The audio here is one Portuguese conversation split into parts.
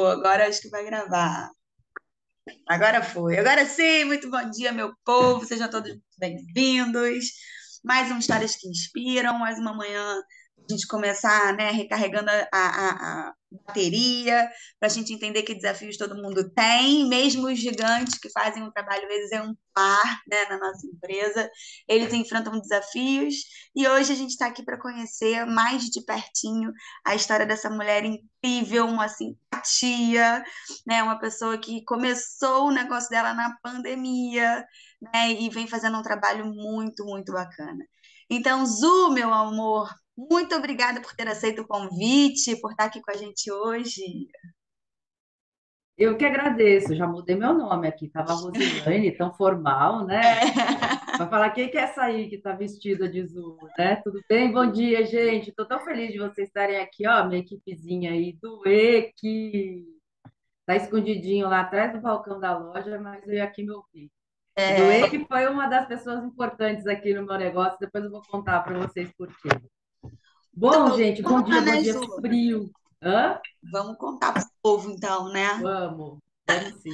Agora acho que vai gravar. Agora foi. Agora sim, muito bom dia, meu povo. Sejam todos bem-vindos. Mais um Histórias que Inspiram, mais uma manhã a gente começar, né, recarregando a bateria, para a gente entender que desafios todo mundo tem, mesmo os gigantes que fazem um trabalho exemplar, né, na nossa empresa, eles enfrentam desafios. E hoje a gente está aqui para conhecer mais de pertinho a história dessa mulher incrível, uma simpatia, né? Uma pessoa que começou o negócio dela na pandemia, né? E vem fazendo um trabalho muito, muito bacana. Então, Zu, meu amor, muito obrigada por ter aceito o convite, por estar aqui com a gente hoje. Eu que agradeço, já mudei meu nome aqui, estava Rosilane, tão formal, né? É. Vai falar quem quer sair que está vestida de azul, né? Tudo bem? Bom dia, gente. Estou tão feliz de vocês estarem aqui, ó, minha equipezinha aí do E, que tá escondidinho lá atrás do balcão da loja, mas eu aqui me ouvi. O Duê É. que foi uma das pessoas importantes aqui no meu negócio, depois eu vou contar para vocês por quê. Muito Bom, gente, bacana, bom né, dia Zu? frio. Hã? Vamos contar para o povo, então, né? Vamos sim.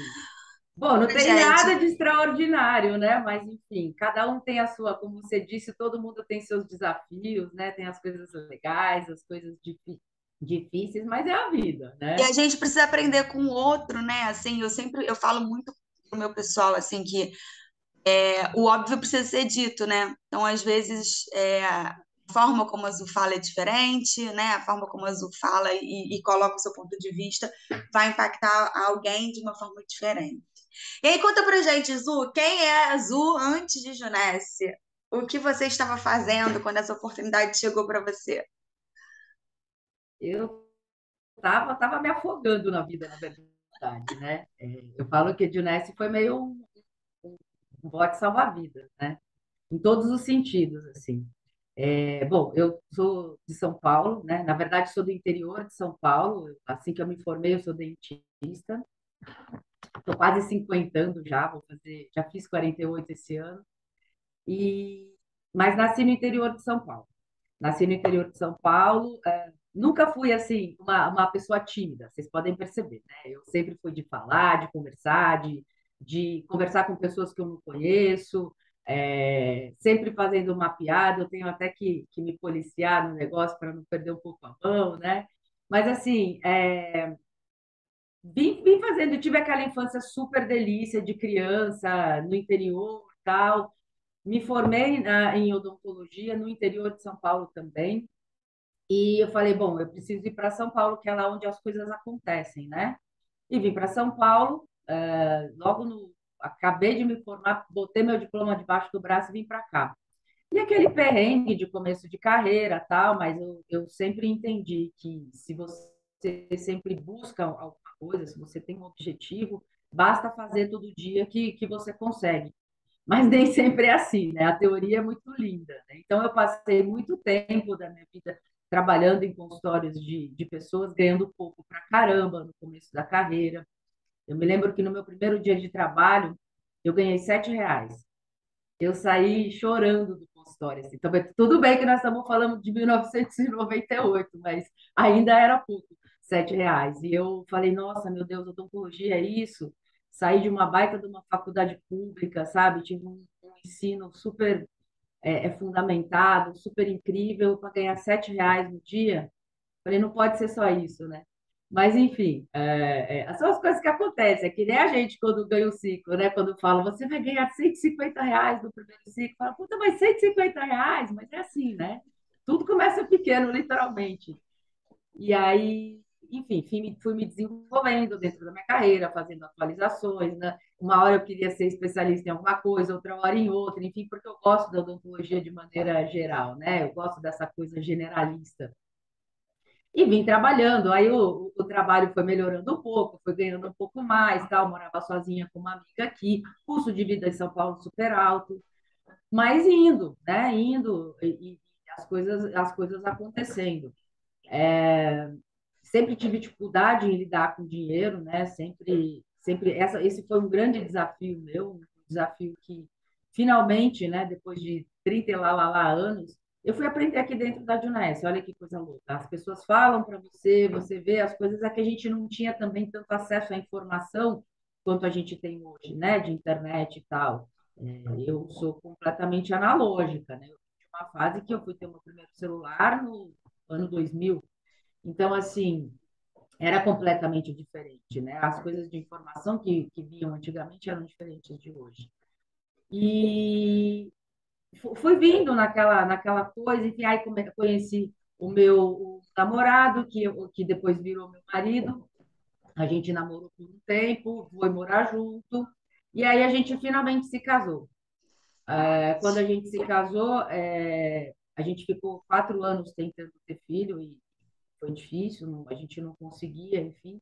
Bom, não tem Gente, nada de extraordinário, né? Mas, enfim, cada um tem a sua, como você disse, todo mundo tem seus desafios, né? Tem as coisas legais, as coisas difíceis, mas é a vida, e né? a gente precisa aprender com o outro, né? Assim, eu falo muito pro meu pessoal, assim, que o óbvio precisa ser dito, né? Então, às vezes, a forma como a Azul fala é diferente, né? A forma como a Azul fala e coloca o seu ponto de vista vai impactar alguém de uma forma diferente. E aí, conta pra gente, Azul, quem é a Azul antes de Junesse? O que você estava fazendo quando essa oportunidade chegou para você? Eu tava me afogando na vida, na verdade, né? Eu falo que Dionese foi meio um bote salva-vidas, né? Em todos os sentidos, assim. Bom, eu sou de São Paulo, né? Na verdade, sou do interior de São Paulo. Assim que eu me formei, eu sou dentista. Estou quase cinquentando já, já fiz 48 esse ano. E, mas nasci no interior de São Paulo. Nasci no interior de São Paulo. Nunca fui assim uma pessoa tímida, vocês podem perceber, né? Eu sempre fui de falar, de conversar, de conversar com pessoas que eu não conheço, sempre fazendo uma piada. Eu tenho até que me policiar no negócio para não perder um pouco a mão, né? Mas assim, vim fazendo, tive aquela infância super delícia de criança no interior, tal. Me formei em odontologia no interior de São Paulo também. E eu falei, bom, eu preciso ir para São Paulo, que é lá onde as coisas acontecem, né? E vim para São Paulo, logo no. Acabei de me formar, botei meu diploma debaixo do braço e vim para cá. E aquele perrengue de começo de carreira, tal, mas eu sempre entendi que se você sempre busca alguma coisa, se você tem um objetivo, basta fazer todo dia que você consegue. Mas nem sempre é assim, né? A teoria é muito linda, né? Então, eu passei muito tempo da minha vida trabalhando em consultórios de pessoas, ganhando pouco pra caramba no começo da carreira. Eu me lembro que no meu primeiro dia de trabalho, eu ganhei R$ 7. Eu saí chorando do consultório. Assim. Então, tudo bem que nós estamos falando de 1998, mas ainda era pouco, R$ 7. E eu falei, nossa, meu Deus, odontologia é isso? Saí de uma baita de uma faculdade pública, sabe? Tive um ensino super fundamentado, super incrível, para ganhar R$ 7 no dia. Falei, não pode ser só isso, né? Mas, enfim, são as coisas que acontecem. É que nem a gente quando ganha o ciclo, né? Quando fala, você vai ganhar R$ 150 no primeiro ciclo. Fala, puta, mas R$ 150? Mas é assim, né? Tudo começa pequeno, literalmente. E aí, enfim, fui me desenvolvendo dentro da minha carreira, fazendo atualizações, né? Uma hora eu queria ser especialista em alguma coisa, outra hora em outra, enfim, porque eu gosto da odontologia de maneira geral, né? Eu gosto dessa coisa generalista. E vim trabalhando. Aí o trabalho foi melhorando um pouco, foi ganhando um pouco mais, tal. Morava sozinha com uma amiga aqui, custo de vida em São Paulo super alto, mas indo, né? Indo e as coisas acontecendo. Sempre tive dificuldade em lidar com dinheiro, né? Esse foi um grande desafio meu, um desafio que finalmente, né? Depois de 30 e lá anos, Eu fui aprender aqui dentro da Juness, olha que coisa louca. As pessoas falam para você, você vê as coisas, é que a gente não tinha também tanto acesso à informação quanto a gente tem hoje, né, de internet e tal. Eu sou completamente analógica, né? Eu tive uma fase que eu fui ter o meu primeiro celular no ano 2000. Então, assim, era completamente diferente, né? As coisas de informação que vinham antigamente eram diferentes de hoje. E fui vindo naquela coisa, enfim, aí conheci o namorado, que depois virou meu marido. A gente namorou por um tempo, foi morar junto, e aí a gente finalmente se casou. Quando a gente se casou, a gente ficou 4 anos tentando ter filho e foi difícil, a gente não conseguia, enfim.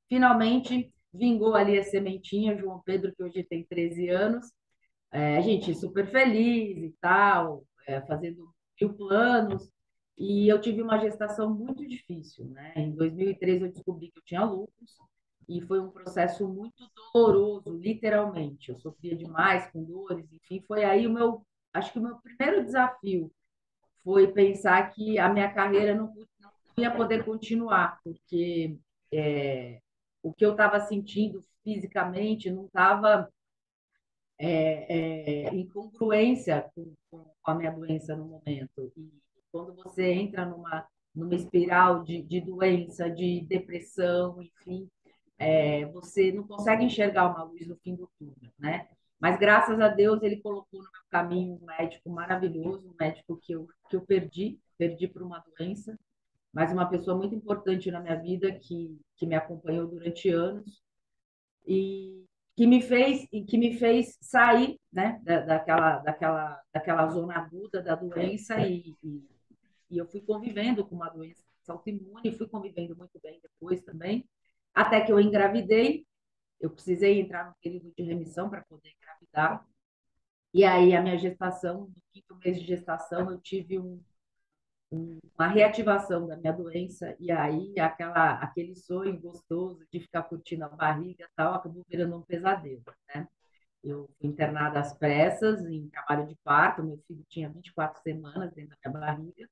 Finalmente vingou ali a sementinha, João Pedro, que hoje tem 13 anos, a gente super feliz e tal, fazendo mil planos. E eu tive uma gestação muito difícil, né? Em 2013 eu descobri que eu tinha lúpus e foi um processo muito doloroso, literalmente. Eu sofria demais com dores, enfim, foi aí acho que o meu primeiro desafio foi pensar que a minha carreira não ia poder continuar, porque o que eu estava sentindo fisicamente não estava em congruência com a minha doença no momento. E quando você entra numa espiral de doença, de depressão, enfim, você não consegue enxergar uma luz no fim do túnel, né? Mas graças a Deus ele colocou no meu caminho um médico maravilhoso, um médico que eu perdi por uma doença, mas uma pessoa muito importante na minha vida que me acompanhou durante anos e que me fez sair, né, daquela zona aguda da doença e eu fui convivendo com uma doença autoimune, fui convivendo muito bem depois também, até que eu engravidei, eu precisei entrar no período de remissão para poder engravidar, e aí a minha gestação, no quinto mês de gestação, eu tive uma reativação da minha doença, e aí aquele sonho gostoso de ficar curtindo a barriga e tal, acabou virando um pesadelo, né? Eu fui internada às pressas, em trabalho de parto, meu filho tinha 24 semanas dentro da minha barriga,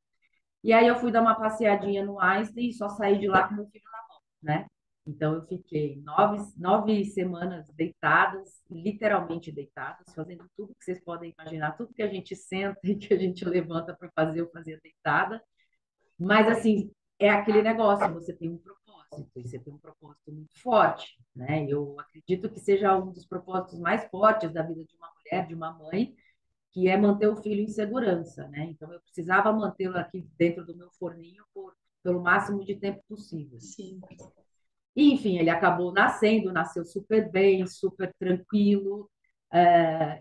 e aí eu fui dar uma passeadinha no Einstein e só saí de lá com meu filho na mão, né? Então eu fiquei 9 semanas deitadas, literalmente deitadas, fazendo tudo que vocês podem imaginar, tudo que a gente senta e que a gente levanta para fazer, eu fazia deitada. Mas, assim, é aquele negócio, você tem um propósito, e você tem um propósito muito forte, né? Eu acredito que seja um dos propósitos mais fortes da vida de uma mulher, de uma mãe, que é manter o filho em segurança, né? Então, eu precisava mantê-lo aqui dentro do meu forninho pelo máximo de tempo possível. Sim. E, enfim, ele acabou nascendo, nasceu super bem, super tranquilo.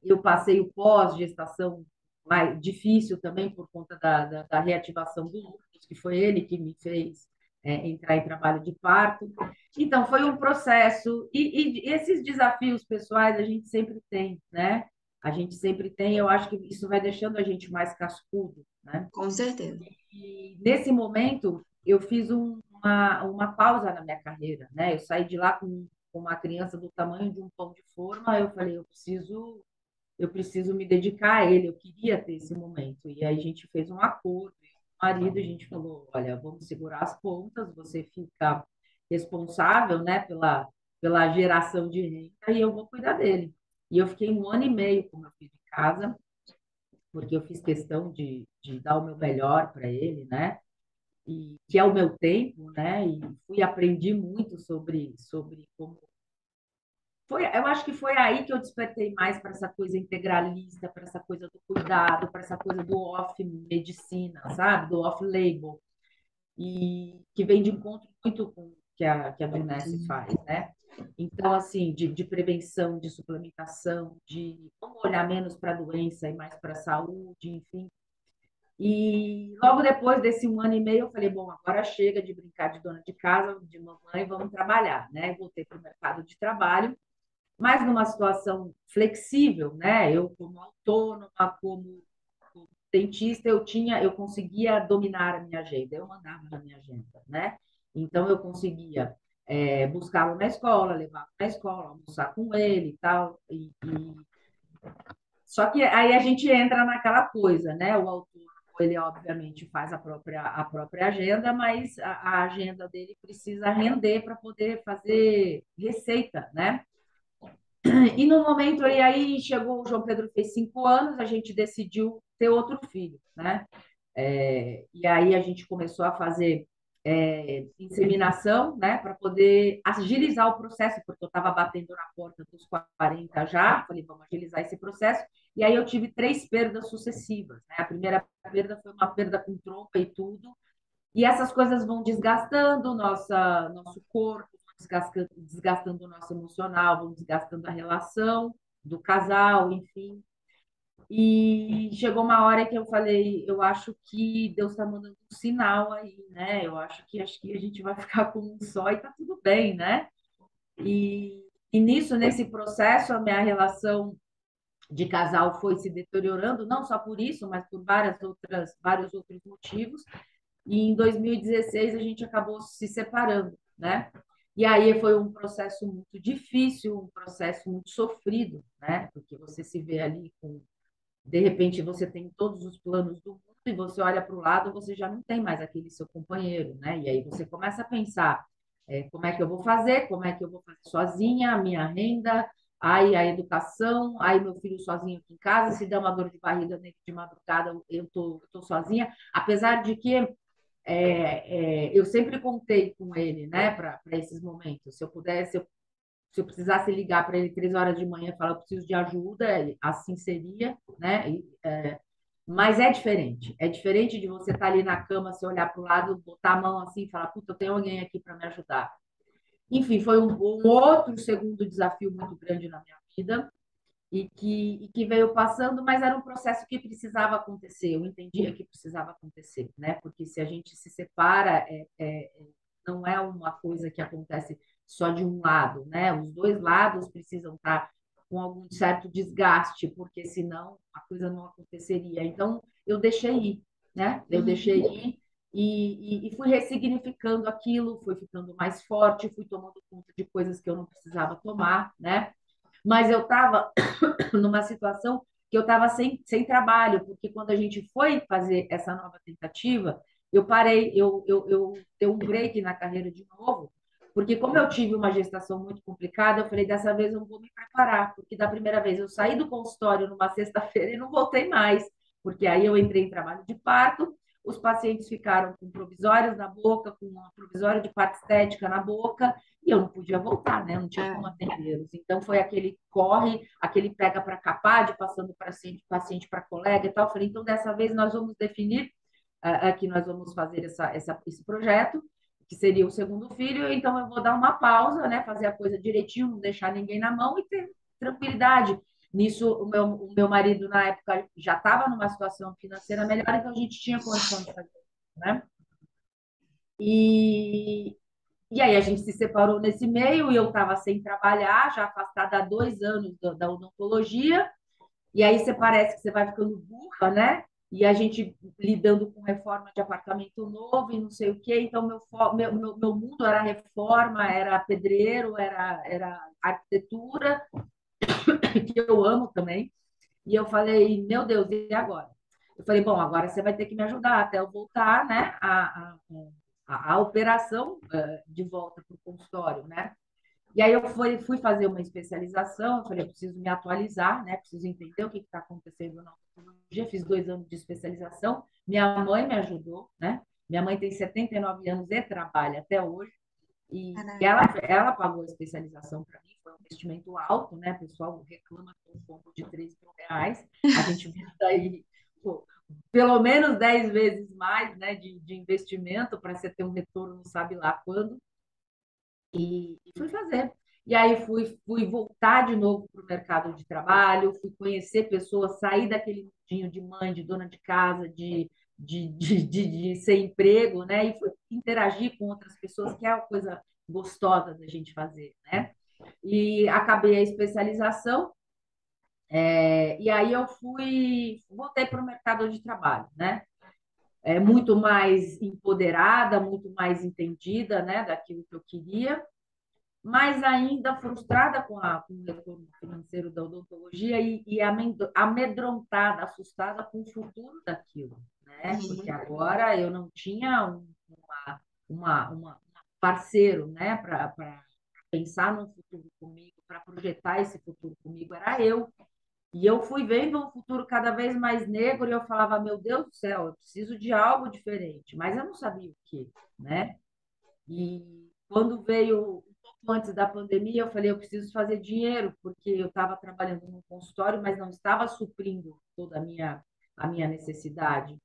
Eu passei o pós-gestação mais difícil também por conta da reativação do lúpus, que foi ele que me fez entrar em trabalho de parto. Então, foi um processo. E esses desafios pessoais a gente sempre tem, né? A gente sempre tem. Eu acho que isso vai deixando a gente mais cascudo, né? Com certeza. E nesse momento, eu fiz uma pausa na minha carreira, né? Eu saí de lá com uma criança do tamanho de um pão de forma, eu falei, eu preciso me dedicar a ele, eu queria ter esse momento. E aí a gente fez um acordo, eu e o marido, a gente falou, olha, vamos segurar as pontas, você fica responsável, né, pela geração de renda e eu vou cuidar dele. E eu fiquei 1 ano e meio com meu filho em casa, porque eu fiz questão de dar o meu melhor para ele, né? E que é o meu tempo, né? E aprendi muito sobre como eu acho que foi aí que eu despertei mais para essa coisa integralista, para essa coisa do cuidado, para essa coisa do off-medicina, sabe? Do off-label. E que vem de encontro muito com o que a Dunesse faz, né? Então, assim, de prevenção, de suplementação, de vamos olhar menos para a doença e mais para a saúde, enfim. E logo depois desse 1 ano e meio, eu falei, bom, agora chega de brincar de dona de casa, de mamãe, vamos trabalhar, né? Voltei para o mercado de trabalho, mas numa situação flexível, né? Eu como autônoma, como dentista, eu conseguia dominar a minha agenda, eu mandava na minha agenda, né? Então eu conseguia buscá-lo na escola, levá-lo na escola, almoçar com ele e tal. Só que aí a gente entra naquela coisa, né? O autônomo ele obviamente faz a própria agenda, mas a agenda dele precisa render para poder fazer receita, né? E no momento, e aí chegou, o João Pedro fez 5 anos, a gente decidiu ter outro filho, né? E aí a gente começou a fazer inseminação, né, para poder agilizar o processo, porque eu estava batendo na porta dos 40 já, falei, vamos agilizar esse processo, e aí eu tive 3 perdas sucessivas, né? A primeira perda foi uma perda com trompa e tudo, e essas coisas vão desgastando nosso corpo, desgastando o nosso emocional, vão desgastando a relação do casal, enfim. E chegou uma hora que eu falei, eu acho que Deus está mandando um sinal aí, né? Eu acho que a gente vai ficar com um só e tá tudo bem, né? E nisso, nesse processo, a minha relação de casal foi se deteriorando, não só por isso, mas por vários outros motivos. E em 2016 a gente acabou se separando, né? E aí foi um processo muito difícil, um processo muito sofrido, né? Porque você se vê ali com de repente você tem todos os planos do mundo e você olha para o lado, você já não tem mais aquele seu companheiro, né? E aí você começa a pensar, como é que eu vou fazer, como é que eu vou fazer sozinha, a minha renda, aí a educação, aí meu filho sozinho aqui em casa, se der uma dor de barriga de madrugada, eu tô sozinha, apesar de que eu sempre contei com ele, né, para esses momentos. Se eu pudesse, se eu precisasse ligar para ele 3 horas de manhã e falar, eu preciso de ajuda, assim seria, né? Mas é diferente de você estar ali na cama, você olhar para o lado, botar a mão assim e falar, puta, eu tenho alguém aqui para me ajudar. Enfim, foi um outro segundo desafio muito grande na minha vida e que veio passando, mas era um processo que precisava acontecer, eu entendia que precisava acontecer, né? Porque se a gente se separa, não é uma coisa que acontece só de um lado, né? Os dois lados precisam estar com algum certo desgaste, porque senão a coisa não aconteceria. Então, eu deixei ir, né? Eu deixei ir e fui ressignificando aquilo, fui ficando mais forte, fui tomando conta de coisas que eu não precisava tomar, né? Mas eu estava numa situação que eu estava sem trabalho, porque quando a gente foi fazer essa nova tentativa, eu parei, eu dei um break na carreira de novo, porque como eu tive uma gestação muito complicada, eu falei, dessa vez eu vou me preparar, porque da primeira vez eu saí do consultório numa sexta-feira e não voltei mais, porque aí eu entrei em trabalho de parto, os pacientes ficaram com provisórios na boca, com um provisório de parte estética na boca, e eu não podia voltar, né? Eu não tinha como atendê-los. Então foi aquele corre, aquele pega para capar, de passando para paciente para colega e tal. Eu falei, então dessa vez nós vamos definir que nós vamos fazer esse projeto, que seria o segundo filho, então eu vou dar uma pausa, né? Fazer a coisa direitinho, não deixar ninguém na mão e ter tranquilidade. Nisso, o meu marido, na época, já estava numa situação financeira melhor, então a gente tinha condição de fazer, né? E, e aí a gente se separou nesse meio e eu estava sem trabalhar, já afastada há 2 anos da odontologia, e aí você parece que você vai ficando burra, né? E a gente lidando com reforma de apartamento novo e não sei o quê. Então, meu mundo era reforma, era pedreiro, era arquitetura, que eu amo também. E eu falei, meu Deus, e agora? Eu falei, bom, agora você vai ter que me ajudar até eu voltar, né, a operação de volta para o consultório, né? E aí eu fui fazer uma especialização, eu falei, eu preciso me atualizar, né? Preciso entender o que está acontecendo na oncologia. Fiz 2 anos de especialização. Minha mãe me ajudou, né? Minha mãe tem 79 anos e trabalha até hoje. E ela pagou a especialização para mim, foi um investimento alto, né? O pessoal reclama com um combo de R$ 3.000. A gente viu daí, pô, pelo menos 10 vezes mais, né, de investimento para você ter um retorno, não sabe lá quando. E fui fazer. E aí fui voltar de novo para o mercado de trabalho, fui conhecer pessoas, sair daquele mundinho de mãe, de dona de casa, de sem emprego, né? E fui interagir com outras pessoas, que é uma coisa gostosa da gente fazer, né? E acabei a especialização, e aí eu voltei para o mercado de trabalho, né? Muito mais empoderada, muito mais entendida, né, daquilo que eu queria, mas ainda frustrada com o retorno financeiro da odontologia e amedrontada, assustada com o futuro daquilo. né? Porque Uhum. agora eu não tinha um parceiro, né, para pensar no futuro comigo, para projetar esse futuro comigo, era eu. E eu fui vendo um futuro cada vez mais negro e eu falava, meu Deus do céu, eu preciso de algo diferente, mas eu não sabia o que, né? E quando veio um pouco antes da pandemia, eu falei, eu preciso fazer dinheiro, porque eu estava trabalhando no consultório, mas não estava suprindo toda a minha necessidade.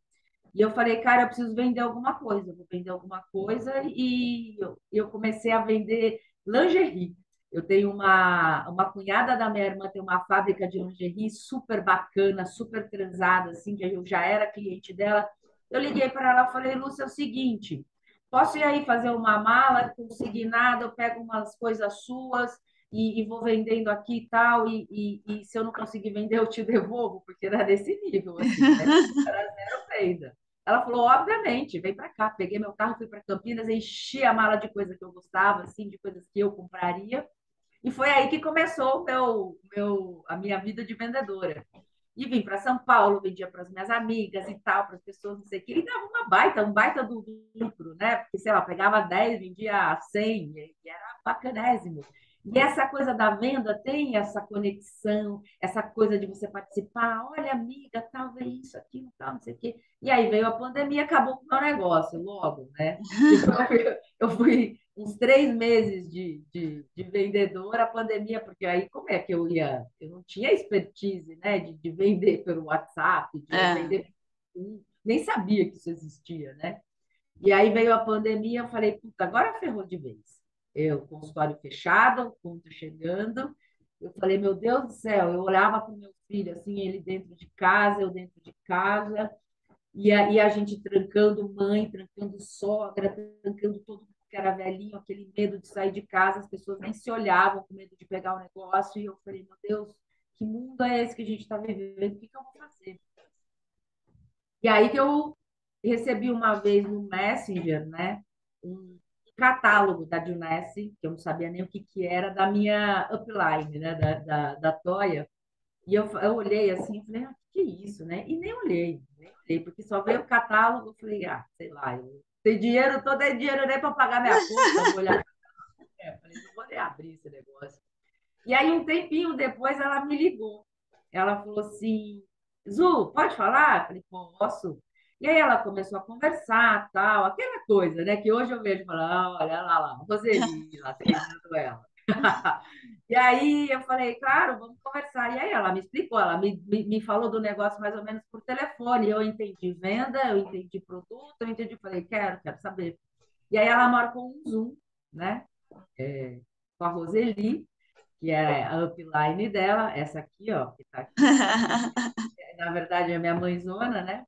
E eu falei, cara, eu preciso vender alguma coisa, eu vou vender alguma coisa, e eu comecei a vender lingerie. Eu tenho uma cunhada da minha irmã, tem uma fábrica de lingerie super bacana, super transada, assim, que eu já era cliente dela. Eu liguei para ela e falei, Lúcia, é o seguinte, posso ir aí fazer uma mala consignada, eu pego umas coisas suas e vou vendendo aqui e tal, e se eu não conseguir vender, eu te devolvo, porque era desse nível, assim, né? Era zero venda. Ela falou, obviamente, vem para cá. Peguei meu carro, fui para Campinas, enchi a mala de coisa que eu gostava, assim, de coisas que eu compraria. E foi aí que começou a minha vida de vendedora. E vim para São Paulo, vendia para as minhas amigas e tal, para as pessoas, não sei o quê, e dava um baita do lucro, né? Porque, sei lá, pegava 10, vendia 100, e era bacanésimo. E essa coisa da venda tem essa conexão, essa coisa de você participar, olha, amiga, tal, vê isso, aquilo, tal, não sei o quê. E aí veio a pandemia, acabou com o meu negócio, logo, né? Tipo, eu fui uns 3 meses de vendedora, a pandemia, porque aí como é que eu ia? Eu não tinha expertise, né, de vender pelo WhatsApp, de É. vender, nem sabia que isso existia, né? E aí veio a pandemia, eu falei, puta, agora ferrou de vez. Eu, consultório fechado, conta chegando, eu falei, meu Deus do céu, eu olhava para o meu filho, assim, ele dentro de casa, eu dentro de casa, e a gente trancando mãe, trancando sogra, trancando todo mundo que era velhinho, aquele medo de sair de casa, as pessoas nem se olhavam com medo de pegar o negócio. E eu falei, meu Deus, que mundo é esse que a gente está vivendo? O que que eu vou fazer? E aí que eu recebi uma vez no Messenger, né, um catálogo da Junesse, que eu não sabia nem o que que era, da minha upline, né, da Toya. E eu olhei assim, eu falei, que é isso, né? E nem olhei, porque só veio o catálogo, eu falei, sei lá, eu tenho dinheiro, todo é dinheiro nem para pagar minha conta, vou olhar. Eu falei, não vou nem abrir esse negócio. E aí, um tempinho depois, ela me ligou. Ela falou assim, Zu, pode falar? Eu falei, posso. E aí ela começou a conversar, tal, aquela coisa, né? Que hoje eu vejo e falo, olha lá, Roseli, lá atendendo ela. E aí eu falei, claro, vamos conversar. E aí ela me explicou, ela me falou do negócio mais ou menos por telefone. Eu entendi venda, eu entendi produto, eu entendi, falei, quero saber. E aí ela marcou um Zoom, né? Com a Roseli, que é a upline dela, essa aqui, ó, que tá aqui. Na verdade, é a minha mãezona, né?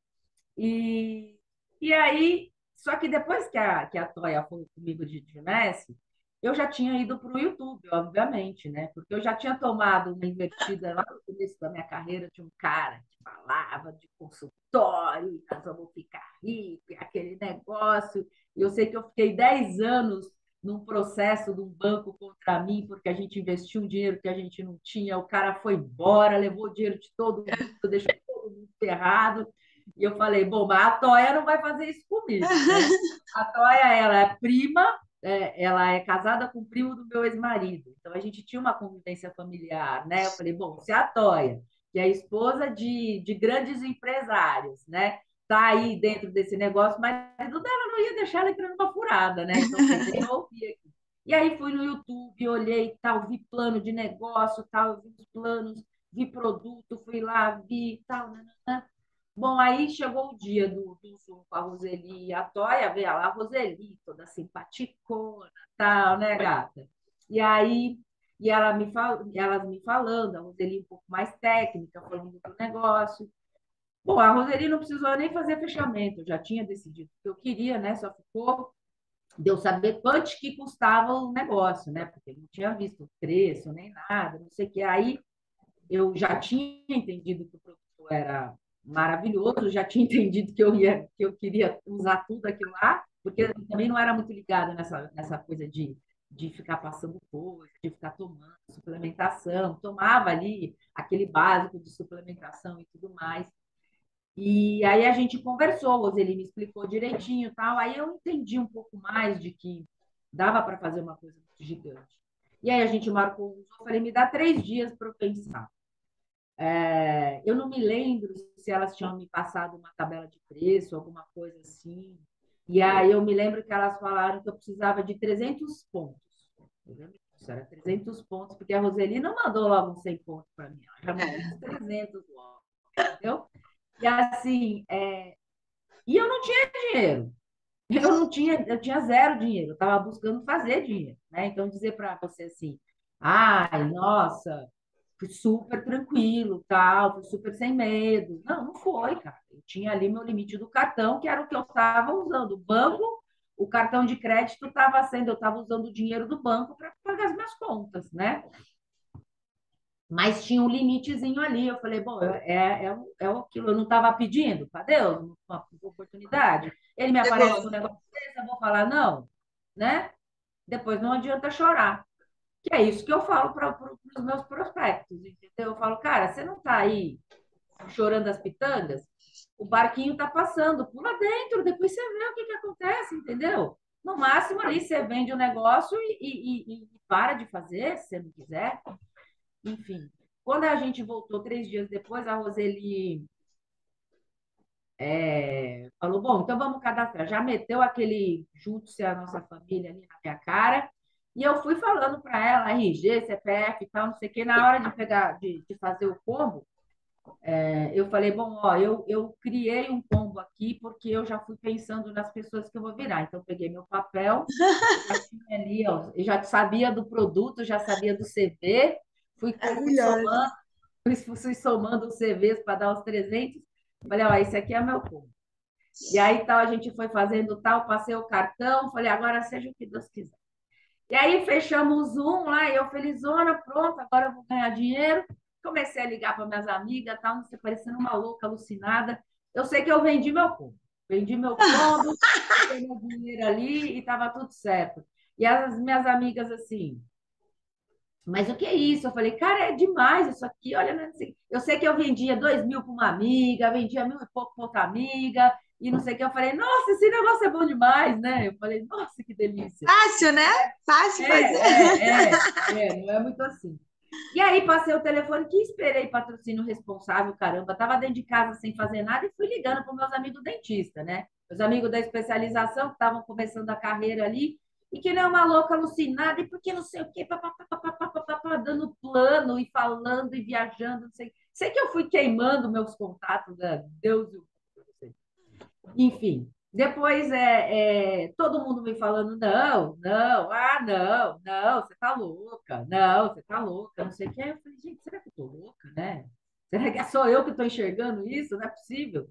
E, e aí, só que depois que a Toya falou comigo de Messi, eu já tinha ido para o YouTube, obviamente, né? Porque eu já tinha tomado uma invertida lá no começo da minha carreira, tinha um cara que falava de consultório, e nós vamos ficar ricos, e aquele negócio. E eu sei que eu fiquei 10 anos num processo de um banco contra mim, porque a gente investiu um dinheiro que a gente não tinha, o cara foi embora, levou o dinheiro de todo mundo, deixou todo mundo ferrado. E eu falei, bom, mas a Toia não vai fazer isso comigo, né? A Toia, ela é prima, ela é casada com o primo do meu ex-marido. Então, a gente tinha uma convivência familiar, né? Eu falei, bom, se a Toia, que é esposa de grandes empresários, né? Tá aí dentro desse negócio, mas o marido dela não ia deixar ela entrar numa furada, né? Então, eu falei, deixa eu ouvir aqui. E aí fui no YouTube, olhei tal, vi plano de negócio, tal, vi os planos, vi produto, fui lá, vi tal, né? Bom, aí chegou o dia do Zoom com a Roseli e a Toia, veio lá a Roseli, toda simpaticona, tal, né, gata? E aí, elas me falando, a Roseli um pouco mais técnica, falando do negócio. Bom, a Roseli não precisou nem fazer fechamento, eu já tinha decidido o que eu queria, né? Só ficou de eu saber quanto que custava o negócio, né? Porque eu não tinha visto o preço, nem nada, não sei o que. Aí eu já tinha entendido que o produto era maravilhoso, já tinha entendido que eu queria usar tudo aquilo lá, porque eu também não era muito ligada nessa coisa de ficar passando coisa, de ficar tomando suplementação, tomava ali aquele básico de suplementação e tudo mais. E aí a gente conversou, ele me explicou direitinho e tal. Aí eu entendi um pouco mais de que dava para fazer uma coisa muito gigante. E aí a gente marcou, eu falei, me dá 3 dias para eu pensar. Eu não me lembro se elas tinham me passado uma tabela de preço, alguma coisa assim. E aí eu me lembro que elas falaram que eu precisava de 300 pontos. Eu lembro disso, era 300 pontos, porque a Roseli não mandou logo uns 100 pontos para mim, ela já mandou uns 300 logo, entendeu? E assim, e eu não tinha dinheiro. Eu tinha zero dinheiro, eu estava buscando fazer dinheiro, né? Então dizer para você assim, ai, nossa, fui super tranquilo, tal, fui super sem medo. Não, não foi, cara. Eu tinha ali meu limite do cartão, que era o que eu estava usando. O banco, o cartão de crédito estava sendo, eu estava usando o dinheiro do banco para pagar as minhas contas, né? Mas tinha um limitezinho ali. Eu falei, bom, é aquilo, eu não estava pedindo para Deus uma oportunidade. Ele me aparece com um Chegou. negócio desse, eu vou falar, não, né? Depois não adianta chorar. Que é isso que eu falo para os meus prospectos, entendeu? Eu falo, cara, você não está aí chorando as pitangas? O barquinho está passando, pula dentro, depois você vê o que que acontece, entendeu? No máximo ali você vende o negócio e para de fazer, se você não quiser. Enfim, quando a gente voltou 3 dias depois, a Roseli falou, bom, então vamos cadastrar. Já meteu aquele junte-se à nossa família ali na minha cara. E eu fui falando para ela, RG, CPF e tal, não sei o quê. Na hora de pegar, de fazer o combo, eu falei, bom, ó, eu criei um combo aqui porque eu já fui pensando nas pessoas que eu vou virar. Então, eu peguei meu papel, já tinha ali, ó, eu já sabia do produto, já sabia do CV, fui Maravilhosa. fui somando os CVs para dar os 300. Falei, ó, esse aqui é meu combo. E aí tal, a gente foi fazendo tal, passei o cartão, falei, agora seja o que Deus quiser. E aí fechamos o Zoom lá, e eu felizona, pronto, agora eu vou ganhar dinheiro. Comecei a ligar para minhas amigas, tal, não sei, parecendo uma louca, alucinada. Eu sei que eu vendi meu combo. Vendi meu combo, botei meu dinheiro ali e estava tudo certo. E as minhas amigas assim, mas o que é isso? Eu falei, cara, é demais isso aqui. Olha, né, assim, eu sei que eu vendia 2.000 para uma amiga, vendia 1.000 e pouco para outra amiga, e não sei o que. Eu falei, nossa, esse negócio é bom demais, né? Eu falei, nossa, que delícia. Fácil, né? Fácil fazer. Não é muito assim. E aí passei o telefone que esperei patrocínio responsável, caramba, tava dentro de casa sem fazer nada e fui ligando para meus amigos dentistas, né? Meus amigos da especialização que estavam começando a carreira ali e que nem uma louca alucinada e porque não sei o quê, dando plano e falando e viajando, não sei. Sei que eu fui queimando meus contatos, né? Deus, enfim, depois todo mundo me falando, não, não, não, você tá louca, não, você tá louca, não sei o que. Eu falei, gente, será que eu tô louca, né? Será que sou eu que estou enxergando isso? Não é possível.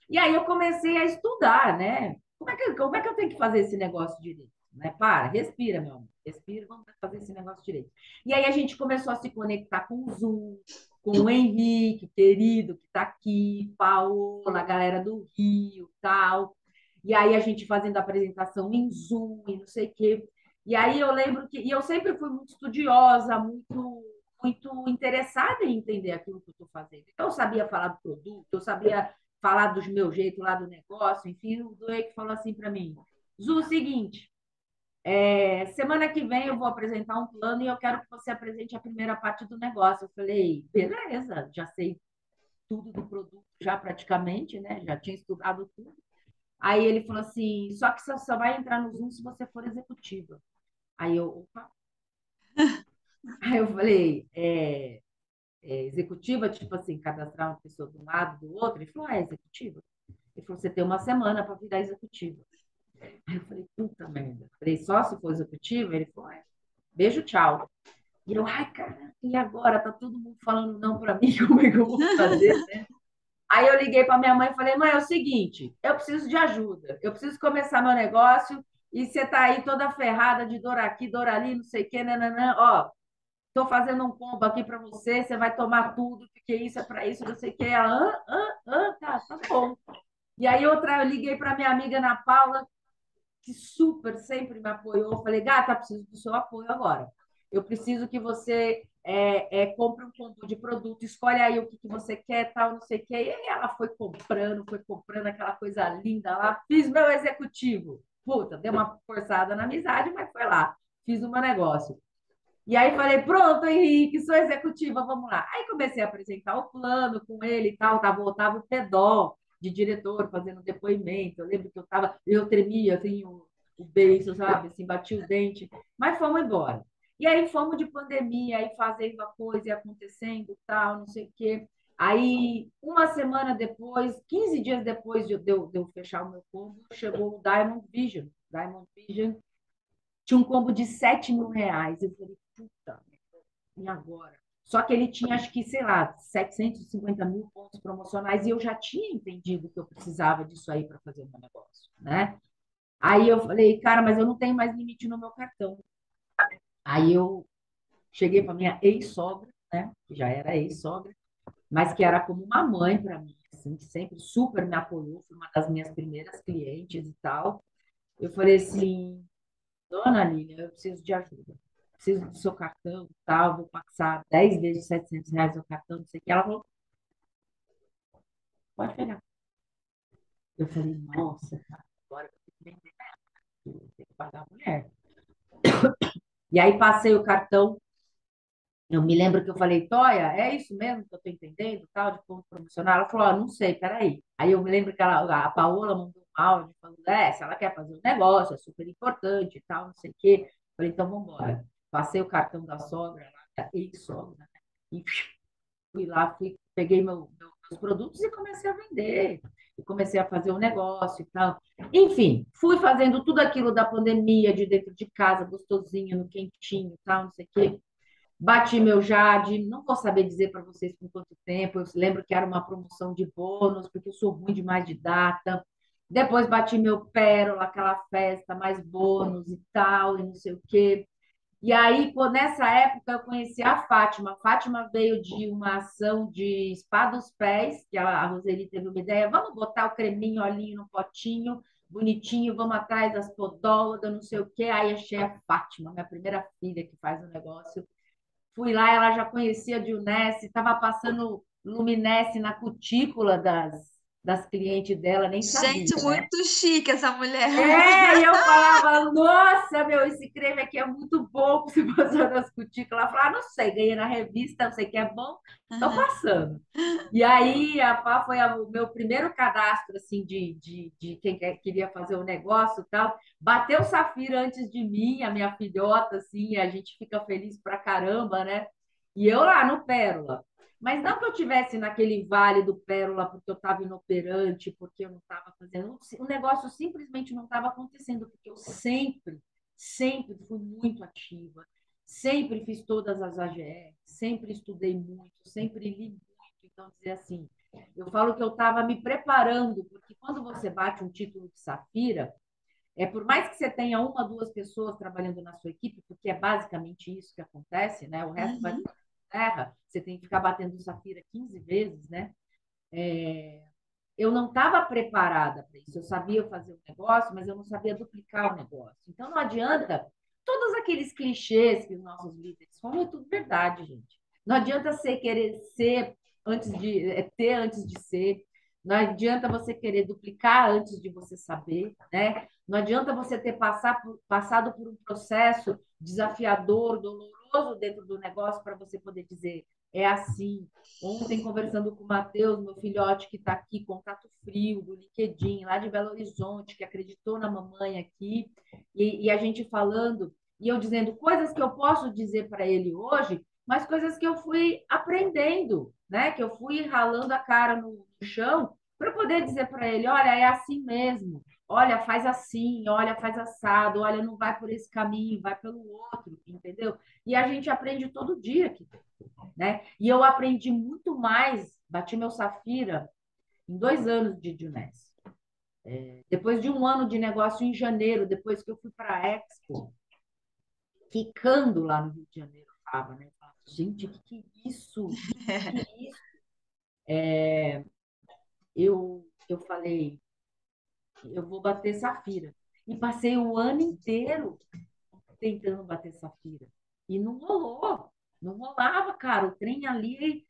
E aí eu comecei a estudar, né? Como é que eu tenho que fazer esse negócio direito? Né? Para, respira, meu amor. Respira, vamos fazer esse negócio direito. E aí a gente começou a se conectar com o Zoom, com o Henrique, querido, que está aqui, Paola, a galera do Rio, tal. E aí a gente fazendo apresentação em Zoom e não sei o quê. E aí eu lembro que... E eu sempre fui muito estudiosa, muito interessada em entender aquilo que eu estou fazendo. Então, eu sabia falar do produto, eu sabia falar dos meus jeitos lá do negócio, enfim, o Duque falou assim para mim, Zu, seguinte, semana que vem eu vou apresentar um plano e eu quero que você apresente a primeira parte do negócio. Eu falei, beleza, já sei tudo do produto já praticamente, né? Já tinha estudado tudo. Aí ele falou assim, só que você só vai entrar no Zoom se você for executiva. Aí eu, opa. Aí eu falei, executiva, tipo assim, cadastrar uma pessoa de um lado, do outro? Ele falou, executiva. Ele falou, você tem uma semana para virar executiva. Aí eu falei, puta merda. Falei, só se for executiva? Ele falou, beijo, tchau. E eu, ai, cara, e agora? Tá todo mundo falando não para mim, como é que eu vou fazer, né? Aí eu liguei para minha mãe e falei, mãe, é o seguinte, eu preciso de ajuda. Eu preciso começar meu negócio e você tá aí toda ferrada de dor aqui, dor ali, não sei o quê, nananã. Ó, tô fazendo um combo aqui para você, você vai tomar tudo, porque isso é para isso, não sei o quê. Ela, tá bom. E aí eu liguei para minha amiga Ana Paula, que super sempre me apoiou. Eu falei, gata, preciso do seu apoio agora. eu preciso que você compre um combo de produto, escolhe aí o que, que você quer, tal, não sei o quê. E aí ela foi comprando aquela coisa linda lá, fiz meu executivo. Puta, deu uma forçada na amizade, mas foi lá, fiz o meu negócio. E aí falei, pronto, Henrique, sou executiva, vamos lá. Aí comecei a apresentar o plano com ele e tal, tava o Otávio Pedó, de diretor, fazendo depoimento. Eu lembro que eu tremia, assim, o beiço, sabe, assim, bati o dente, mas fomos embora. E aí fomos de pandemia, aí fazendo a coisa e acontecendo, tal, não sei o quê. Aí, uma semana depois, 15 dias depois de eu fechar o meu combo, chegou o Diamond Vision. Diamond Vision tinha um combo de R$ 7.000. Eu falei, puta, e agora? Só que ele tinha, acho que, sei lá, 750 mil pontos promocionais e eu já tinha entendido que eu precisava disso aí para fazer o meu negócio, né? Aí eu falei, cara, mas eu não tenho mais limite no meu cartão. Aí eu cheguei para minha ex-sogra, né? Que já era ex-sogra, mas que era como uma mãe para mim, assim, que sempre super me apoiou, foi uma das minhas primeiras clientes e tal. Eu falei assim, dona Lília, eu preciso de ajuda. Preciso do seu cartão e tal, vou passar 10 vezes R$ 700 no cartão, não sei o que. Ela falou, pode pegar. Eu falei, nossa, cara, agora eu tenho que vender, eu tenho que pagar a mulher. E aí passei o cartão, eu me lembro que eu falei, Toia, é isso mesmo que eu estou entendendo, tal, de ponto promocional? Ela falou, não sei, peraí. Aí eu me lembro que a Paola mandou um áudio falando, se ela quer fazer um negócio, é super importante e tal, não sei o quê. Falei, então vamos embora. Passei o cartão da sogra, da ex-sogra, né? E fui lá, peguei meus produtos e comecei a vender. E comecei a fazer um negócio e tal. Enfim, fui fazendo tudo aquilo da pandemia, de dentro de casa, gostosinho, no quentinho e tal, não sei o quê. Bati meu Jade, não vou saber dizer para vocês por quanto tempo. Eu lembro que era uma promoção de bônus, porque eu sou ruim demais de data. Depois bati meu Pérola, aquela festa, mais bônus e tal, e não sei o quê. E aí, nessa época, eu conheci a Fátima. A Fátima veio de uma ação de spa dos pés, que a Roseli teve uma ideia. Vamos botar o creminho, olhinho no potinho, bonitinho, vamos atrás das podólogas, não sei o quê. Aí achei a Fátima, minha primeira filha que faz o negócio. Fui lá, ela já conhecia a Dionesse, estava passando Luminesse na cutícula das clientes dela, nem Gente, sabia, né? muito chique essa mulher. E eu falava, nossa, meu, esse creme aqui é muito bom para se passar nas cutículas. Ela falava, não sei, ganhei na revista, não sei que é bom, estou passando. E aí, a Fá foi o meu primeiro cadastro, assim, de quem queria fazer o negócio e tal. Bateu o Safira antes de mim, a minha filhota, assim, a gente fica feliz pra caramba, né? E eu lá no Pérola. Mas não que eu tivesse naquele vale do Pérola porque eu estava inoperante, porque eu não estava fazendo. O negócio simplesmente não estava acontecendo, porque eu sempre fui muito ativa, sempre fiz todas as AGR, sempre estudei muito, sempre li muito. Então, dizer assim, eu falo que eu estava me preparando, porque quando você bate um título de Safira, por mais que você tenha uma, duas pessoas trabalhando na sua equipe, porque é basicamente isso que acontece, né? O resto vai Uhum. para terra, você tem que ficar batendo Safira 15 vezes, né? Eu não estava preparada para isso. Eu sabia fazer o negócio, mas eu não sabia duplicar o negócio. Então não adianta todos aqueles clichês que os nossos líderes falam, é tudo verdade, gente. Não adianta você querer ser antes de ter antes de ser. Não adianta você querer duplicar antes de você saber, né? Não adianta você ter passado por um processo desafiador, doloroso dentro do negócio para você poder dizer é assim. Ontem, conversando com o Matheus, meu filhote que está aqui, contato frio, do LinkedIn, lá de Belo Horizonte, que acreditou na mamãe aqui, e a gente falando, e eu dizendo coisas que eu posso dizer para ele hoje, mas coisas que eu fui aprendendo, né? Que eu fui ralando a cara no chão para poder dizer para ele, olha, é assim mesmo. Olha, faz assim, olha, faz assado, olha, não vai por esse caminho, vai pelo outro, entendeu? E a gente aprende todo dia aqui, né? E eu aprendi muito mais, bati meu Safira em 2 anos de Juness. Depois de um ano de negócio em janeiro, depois que eu fui para a Expo, quicando lá no Rio de Janeiro, eu tava, né? Gente, o que é isso? Que é isso? Eu falei, eu vou bater Safira. E passei o ano inteiro tentando bater Safira. E não rolou, não rolava, cara. O trem ali,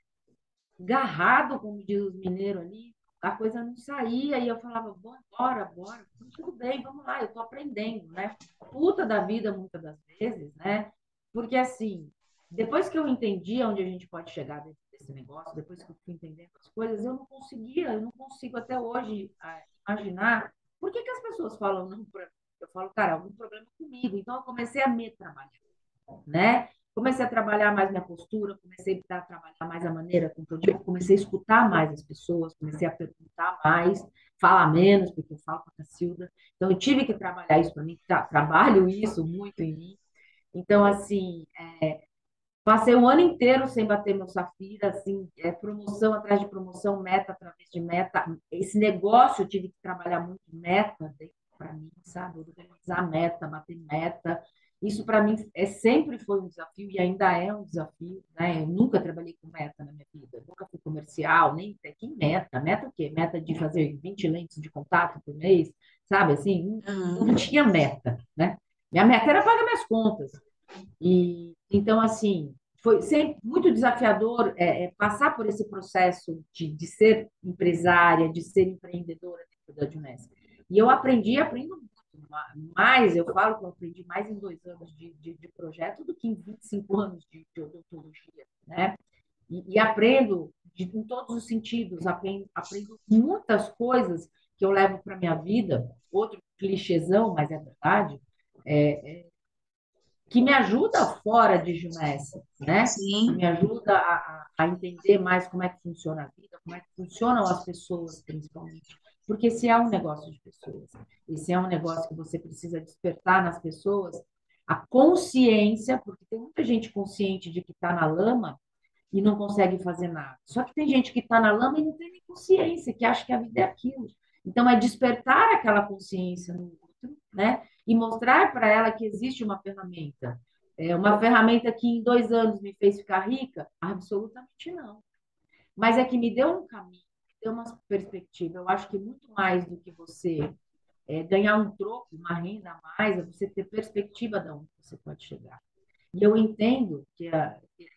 garrado, como diz os mineiros ali, a coisa não saía. E eu falava, bora, bora. Tudo bem, vamos lá, eu tô aprendendo, né? Puta da vida, muitas das vezes, né? Porque assim, depois que eu entendi onde a gente pode chegar dentro desse negócio, depois que eu fui entendendo as coisas, eu não consigo até hoje imaginar por que que as pessoas falam não pra mim. Eu falo, cara, algum problema comigo. Então eu comecei a me trabalhar, né? Comecei a trabalhar mais minha postura, comecei a trabalhar mais a maneira com que eu digo, comecei a escutar mais as pessoas, comecei a perguntar mais, falar menos, porque eu falo com a Cacilda. Então, eu tive que trabalhar isso para mim, trabalho isso muito em mim. Então, assim, passei um ano inteiro sem bater meu Safira, assim, promoção atrás de promoção, meta atrás de meta. Esse negócio eu tive que trabalhar muito meta para mim, sabe? Organizar meta, bater meta. Isso para mim sempre foi um desafio e ainda é um desafio, né? Eu nunca trabalhei com meta na minha vida, eu nunca fui comercial, nem que meta. Meta o quê? Meta de fazer 20 lentes de contato por mês, sabe? Assim, não Uhum. tinha meta, né? Minha meta era pagar minhas contas. E então, assim, foi sempre muito desafiador passar por esse processo de ser empresária, de ser empreendedora dentro da Junesc. E eu aprendo muito mais, eu falo que eu aprendi mais em 2 anos de projeto do que em 25 anos de odontologia, né? E aprendo em todos os sentidos, aprendo muitas coisas que eu levo para a minha vida, outro clichêzão, mas é verdade, que me ajuda fora de Junessa, né? Que Sim. me ajuda a entender mais como é que funciona a vida, como é que funcionam as pessoas, principalmente. Porque se é um negócio de pessoas, e se é um negócio que você precisa despertar nas pessoas, a consciência, porque tem muita gente consciente de que está na lama e não consegue fazer nada. Só que tem gente que está na lama e não tem nem consciência, que acha que a vida é aquilo. Então, é despertar aquela consciência no outro, né? E mostrar para ela que existe uma ferramenta que em 2 anos me fez ficar rica? Absolutamente não. Mas é que me deu um caminho, me deu uma perspectiva. Eu acho que muito mais do que você ganhar um troco, uma renda a mais, é você ter perspectiva de onde você pode chegar. E eu entendo que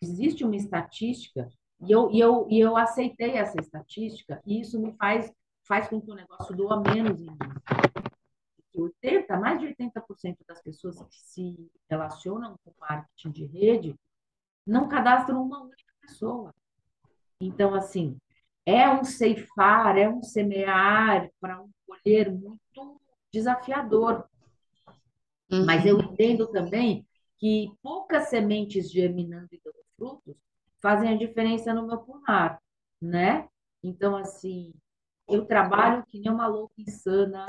existe uma estatística, e eu aceitei essa estatística, e isso faz com que o negócio doa menos em mim. Mais de 80% das pessoas que se relacionam com marketing de rede não cadastram uma única pessoa. Então, assim, é um ceifar, é um semear para um colher muito desafiador. Mas eu Uhum. entendo também que poucas sementes germinando e dando frutos fazem a diferença no meu pomar, né? Então, assim, eu trabalho que nem uma louca insana,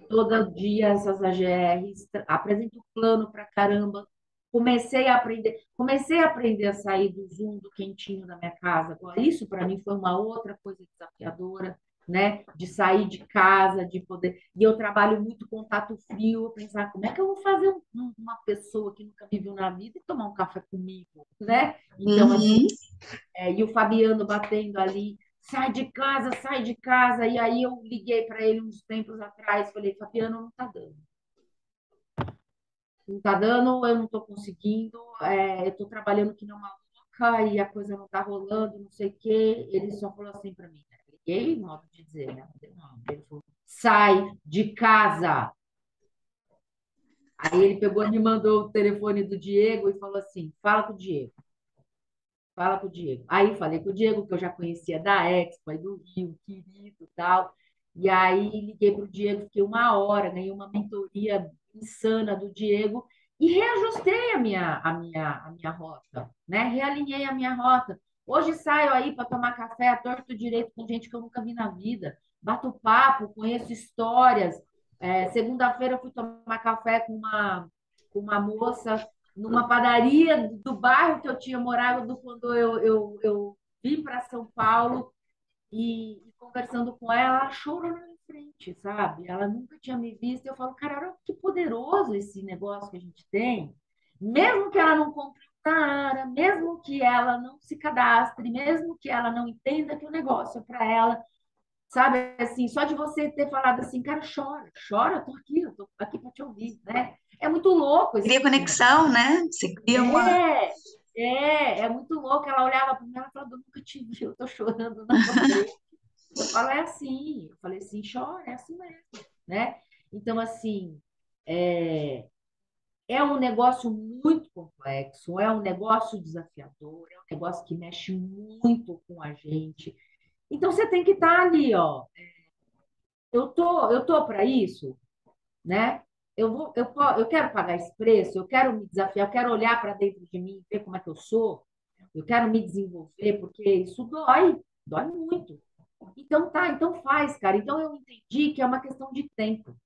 todo dia essas AGRs, apresento plano para caramba. Comecei a aprender a sair do Zoom, do quentinho da minha casa. Agora, isso para mim foi uma outra coisa desafiadora, né? De sair de casa, de poder. E eu trabalho muito contato frio, pensar como é que eu vou fazer uma pessoa que nunca me viu na vida e tomar um café comigo, né? Então, assim, Uhum. e o Fabiano batendo ali, sai de casa, sai de casa. E aí eu liguei para ele uns tempos atrás, falei, Fabiano, não tá dando. Não tá dando, eu não tô conseguindo, eu tô trabalhando que não uma louca e a coisa não tá rolando, não sei o quê. Ele só falou assim para mim, né? Liguei, modo de dizer, né? Não, ele falou, sai de casa. Aí ele pegou e me mandou o telefone do Diego e falou assim, fala com o Diego. Fala com o Diego. Aí falei com o Diego, que eu já conhecia da Expo, aí do Rio, querido e tal. E aí liguei para o Diego, fiquei 1 hora, ganhei uma mentoria insana do Diego e reajustei a minha rota, né? Realinhei a minha rota. Hoje saio aí para tomar café a torto direito com gente que eu nunca vi na vida. Bato papo, conheço histórias. Segunda-feira eu fui tomar café com uma moça numa padaria do bairro que eu tinha morado quando eu vim para São Paulo e conversando com ela, ela chorou na minha frente, sabe? Ela nunca tinha me visto. Eu falo, cara, olha que poderoso esse negócio que a gente tem. Mesmo que ela não compre nada, mesmo que ela não se cadastre, mesmo que ela não entenda que o negócio é para ela, sabe? Assim, só de você ter falado assim, cara, chora, chora, eu tô aqui para te ouvir, né? É muito louco esse Cria negócio. conexão, né? Você cria uma. É, é muito louco. Ela olhava para mim e falava, eu nunca te vi, eu tô chorando na tua frente. Eu falo, é assim. Eu falei assim, chora, é assim mesmo, né? Então, assim, é, é um negócio muito complexo, é um negócio desafiador, é um negócio que mexe muito com a gente. Então, você tem que estar ali, ó. Eu tô para isso, né? Eu quero pagar esse preço, eu quero me desafiar, eu quero olhar para dentro de mim, ver como é que eu sou, eu quero me desenvolver, porque isso dói muito. Então tá, então faz, cara. Então eu entendi que é uma questão de tempo.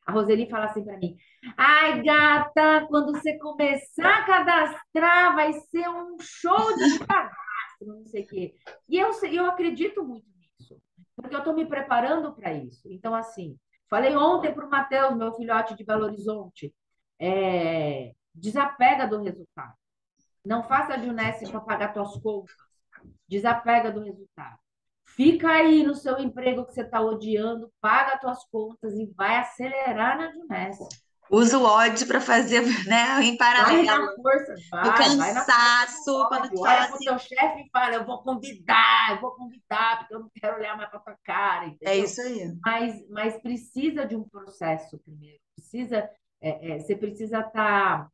A Roseli fala assim para mim: ai, gata, quando você começar a cadastrar, vai ser um show de cadastro, não sei o quê. E eu acredito muito nisso, porque eu estou me preparando para isso. Então, assim, falei ontem para o Matheus, meu filhote de Belo Horizonte, desapega do resultado. Não faça a Junesse para pagar tuas contas. Desapega do resultado. Fica aí no seu emprego que você está odiando, paga as tuas contas e vai acelerar na Junesse. Usa o ódio para fazer, né, em Vai paralelo. na força, No vai na força do cansaço, quando ódio. tu fala Olha pro assim, teu chefe e fala, eu vou convidar, porque eu não quero olhar mais para tua cara, é entendeu? isso aí. Mas precisa de um processo primeiro. Você precisa estar,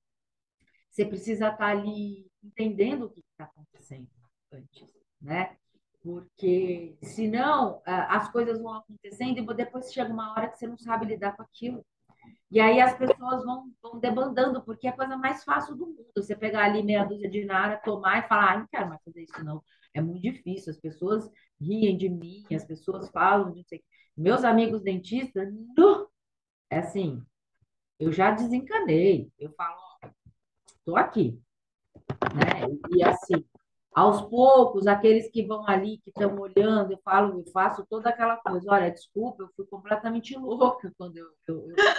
você precisa estar ali entendendo o que está acontecendo antes, né? Porque senão as coisas vão acontecendo e depois chega uma hora que você não sabe lidar com aquilo. E aí as pessoas vão debandando, porque é a coisa mais fácil do mundo. Você pegar ali meia dúzia de nara, tomar e falar, não quero mais fazer isso, não. É muito difícil. As pessoas riem de mim, as pessoas falam de não sei o quê. Meus amigos dentistas, não. É assim, eu já desencanei. Eu falo, estou aqui, né? E assim, aos poucos, aqueles que vão ali, que estão olhando, eu faço toda aquela coisa. Olha, desculpa, eu fui completamente louca quando eu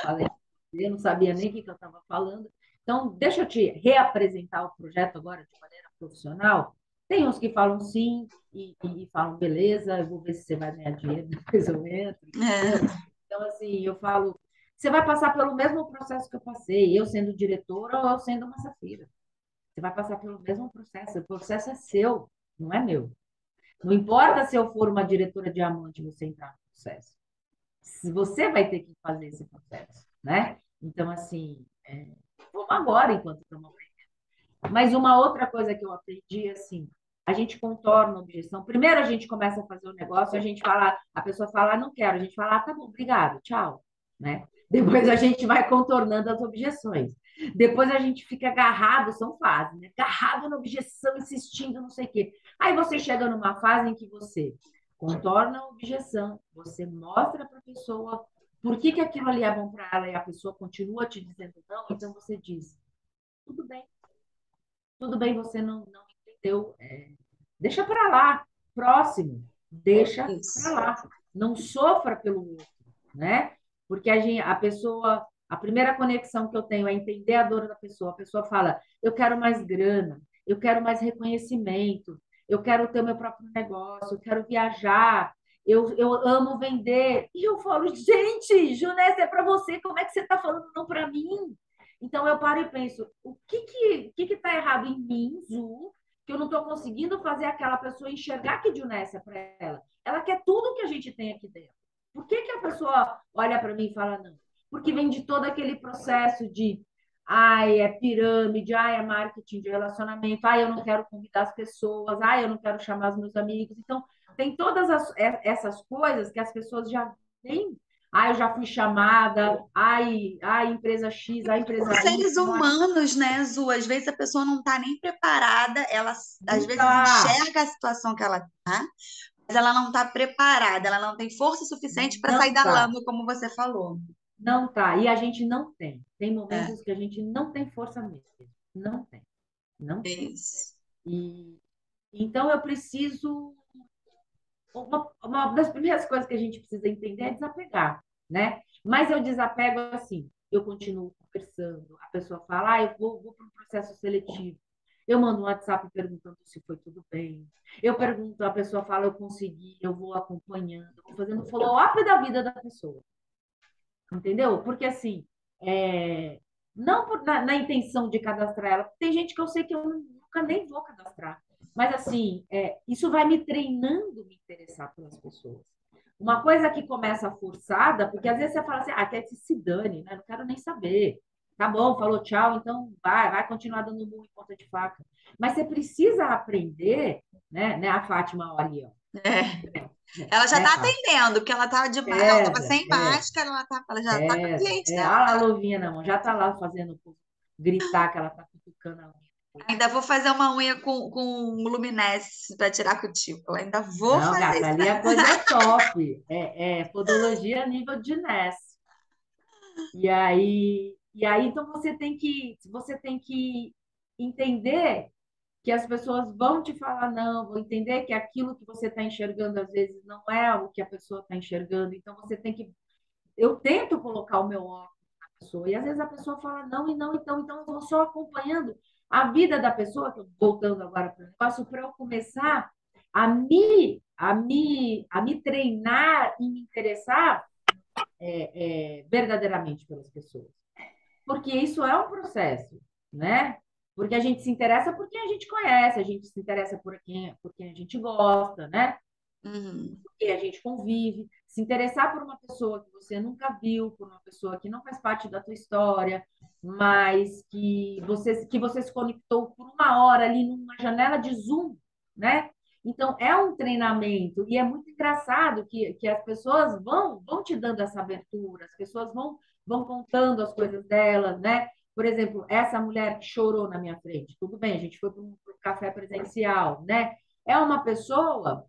falei. Eu não sabia nem o que eu estava falando. Então, deixa eu te reapresentar o projeto agora de maneira profissional. Tem uns que falam sim e falam, beleza, eu vou ver se você vai ganhar dinheiro, depois eu entro, entendeu? É, Então, assim, eu falo, você vai passar pelo mesmo processo que eu passei, eu sendo diretora ou eu sendo uma safira. Você vai passar pelo mesmo processo. O processo é seu, não é meu. Não importa se eu for uma diretora diamante e você entrar no processo. Se você vai ter que fazer esse processo, né? Então, assim, vamos agora enquanto estamos aprendendo. Mas uma outra coisa que eu aprendi, assim, a gente contorna a objeção. Primeiro a gente começa a fazer o negócio, a pessoa fala, não quero. A gente fala, tá bom, obrigado, tchau, né? Depois a gente vai contornando as objeções. Depois a gente fica agarrado, são fases, né? Agarrado na objeção, insistindo, não sei o quê. Aí você chega numa fase em que você contorna a objeção, você mostra para a pessoa por que aquilo ali é bom para ela e a pessoa continua te dizendo não, então você diz, tudo bem, tudo bem, você não entendeu. Deixa para lá, próximo, deixa para isso. lá. Não sofra pelo outro, né? Porque a pessoa, a primeira conexão que eu tenho é entender a dor da pessoa. A pessoa fala, eu quero mais grana, eu quero mais reconhecimento, eu quero ter o meu próprio negócio, eu quero viajar, eu amo vender. E eu falo, gente, Junessa, é para você, como é que você está falando não para mim? Então eu paro e penso, o que está errado em mim, Zu, que eu não estou conseguindo fazer aquela pessoa enxergar que Junessa é para ela. Ela quer tudo que a gente tem aqui dentro. Por que a pessoa olha para mim e fala não? Porque vem de todo aquele processo de ai, é pirâmide, ai, é marketing de relacionamento, ai, eu não quero convidar as pessoas, ai, eu não quero chamar os meus amigos. Então, tem todas essas coisas que as pessoas já têm. Ai, eu já fui chamada, ai, empresa X, a empresa São Y, seres humanos, né, Zu? Às vezes a pessoa não está nem preparada, ela às não vezes tá, enxerga a situação que ela está, mas ela não está preparada, ela não tem força suficiente para sair não da tá. lama, como você falou. Não tá. E a gente não tem. Tem É, momentos que a gente não tem força mesmo. Não tem. Não é tem. isso. E então eu preciso. Uma das primeiras coisas que a gente precisa entender é desapegar, né? Mas eu desapego assim. Eu continuo conversando. A pessoa fala, eu vou para um processo seletivo. Eu mando um WhatsApp perguntando se foi tudo bem. Eu pergunto, a pessoa fala, eu consegui, eu vou acompanhando, vou fazendo follow-up da vida da pessoa. Entendeu? Porque assim, é, Não na intenção de cadastrar ela. Tem gente que eu sei que eu nunca nem vou cadastrar. Mas, assim, isso vai me treinando me interessar pelas pessoas. Uma coisa que começa forçada, porque às vezes você fala assim, quer que se dane, né? Não quero nem saber. Tá bom, falou tchau, então vai continuar dando murro em ponta de faca. Mas você precisa aprender, né? A Fátima, olha ali, ó. É. Ela já Né, tá Fátima? atendendo, porque ela tava Reza, sem máscara, ela já tá com o reza. cliente dela. Olha a luvinha na mão, já tá lá fazendo o povo gritar que ela tá cutucando a unha. Ainda vou fazer uma unha com luminescence para tirar cutícula. Ainda vou Não, fazer gata, isso. ali a coisa é top. É podologia a nível de Ness. E aí, então você tem que entender que as pessoas vão te falar não, vão entender que aquilo que você está enxergando às vezes não é o que a pessoa está enxergando. Então você tem que, eu tento colocar o meu óculos na pessoa e às vezes a pessoa fala não e não, então eu vou só acompanhando a vida da pessoa, tô voltando agora para o negócio, para eu começar a me treinar e me interessar verdadeiramente pelas pessoas. Porque isso é um processo, né? Porque a gente se interessa por quem a gente conhece, a gente se interessa por quem a gente gosta, né? Uhum. Porque a gente convive. Se interessar por uma pessoa que você nunca viu, por uma pessoa que não faz parte da tua história, mas que você se conectou por uma hora ali numa janela de Zoom, né? Então, é um treinamento e é muito engraçado que as pessoas vão te dando essa abertura, as pessoas vão contando as coisas delas, né? Por exemplo, essa mulher que chorou na minha frente, tudo bem, a gente foi para um café presencial, né? É uma pessoa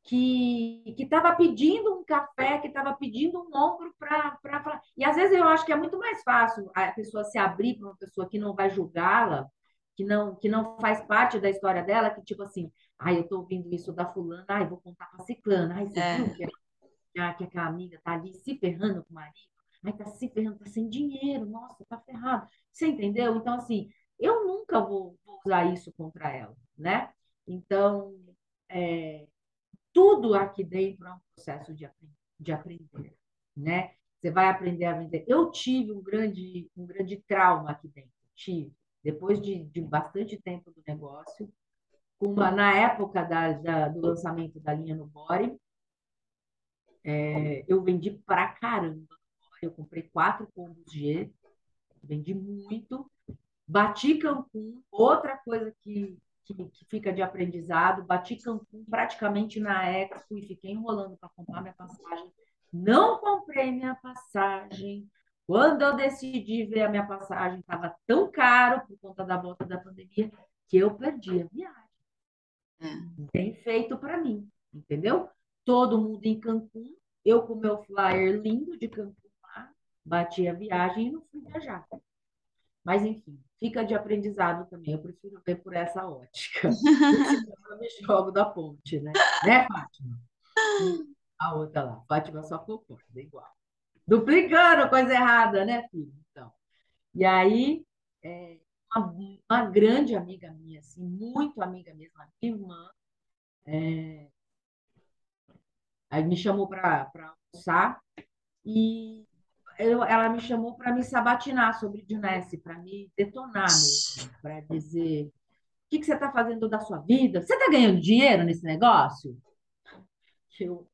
que estava pedindo um café, que estava pedindo um ombro para falar. E às vezes eu acho que é muito mais fácil a pessoa se abrir para uma pessoa que não vai julgá-la, que não faz parte da história dela, que tipo assim, ai, eu estou ouvindo isso da fulana, ai, vou contar para ciclana, ai, você viu É. que aquela amiga tá ali se ferrando com o marido, ai, tá se ferrando, tá sem dinheiro, nossa, tá ferrado. Você entendeu? Então, assim, eu nunca vou usar isso contra ela, né? Então, é, tudo aqui dentro é um processo de aprender, né? Você vai aprender a vender. Eu tive um grande trauma aqui dentro, tive. Depois de bastante tempo do negócio, na época do lançamento da linha no Body, eu vendi pra caramba. Eu comprei 4 combos G, vendi muito. Bati Cancún, outra coisa que fica de aprendizado. Bati Cancún praticamente na Expo e fiquei enrolando para comprar minha passagem. Não comprei minha passagem. Quando eu decidi ver a minha passagem, estava tão caro por conta da volta da pandemia que eu perdi a viagem. É. Bem feito para mim, entendeu? Todo mundo em Cancún, eu com meu flyer lindo de Cancún lá, bati a viagem e não fui viajar. Mas, enfim, fica de aprendizado também. Eu prefiro ver por essa ótica. Porque senão eu me jogo da ponte, né? Né, Fátima? A outra lá. Fátima só concorda, igual. Duplicando coisa errada, né, filho? Então. E aí, é, uma grande amiga minha, assim, muito amiga mesmo, a minha irmã, aí me chamou para almoçar e ela me chamou para me sabatinar sobre Junesse, para me detonar mesmo, para dizer que você está fazendo da sua vida? Você está ganhando dinheiro nesse negócio? Eu,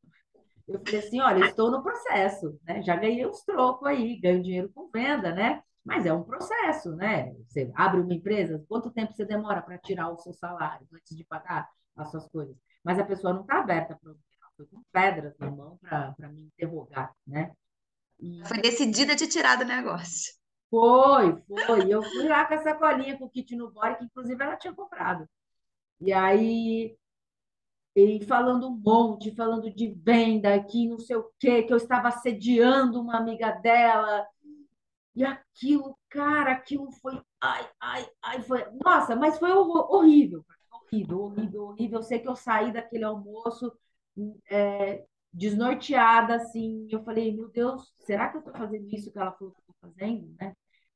eu falei assim, olha, estou no processo, né? Já ganhei uns trocos aí, ganho dinheiro com venda, né? Mas é um processo, né? Você abre uma empresa, quanto tempo você demora para tirar o seu salário antes de pagar as suas coisas? Mas a pessoa não está aberta para ouvir, ela foi com pedras na mão para me interrogar, né? E Foi decidida de tirar do negócio. foi. Eu fui lá com essa colinha com o kit no body, que inclusive ela tinha comprado. E aí e falando um monte, falando de venda, que não sei o quê, que eu estava assediando uma amiga dela. E aquilo, cara, aquilo foi, ai, ai, ai, foi, nossa, mas foi horrível, horrível, horrível, horrível. Eu sei que eu saí daquele almoço desnorteada, assim. Eu falei, meu Deus, será que eu estou fazendo isso que ela falou que eu estou fazendo, né?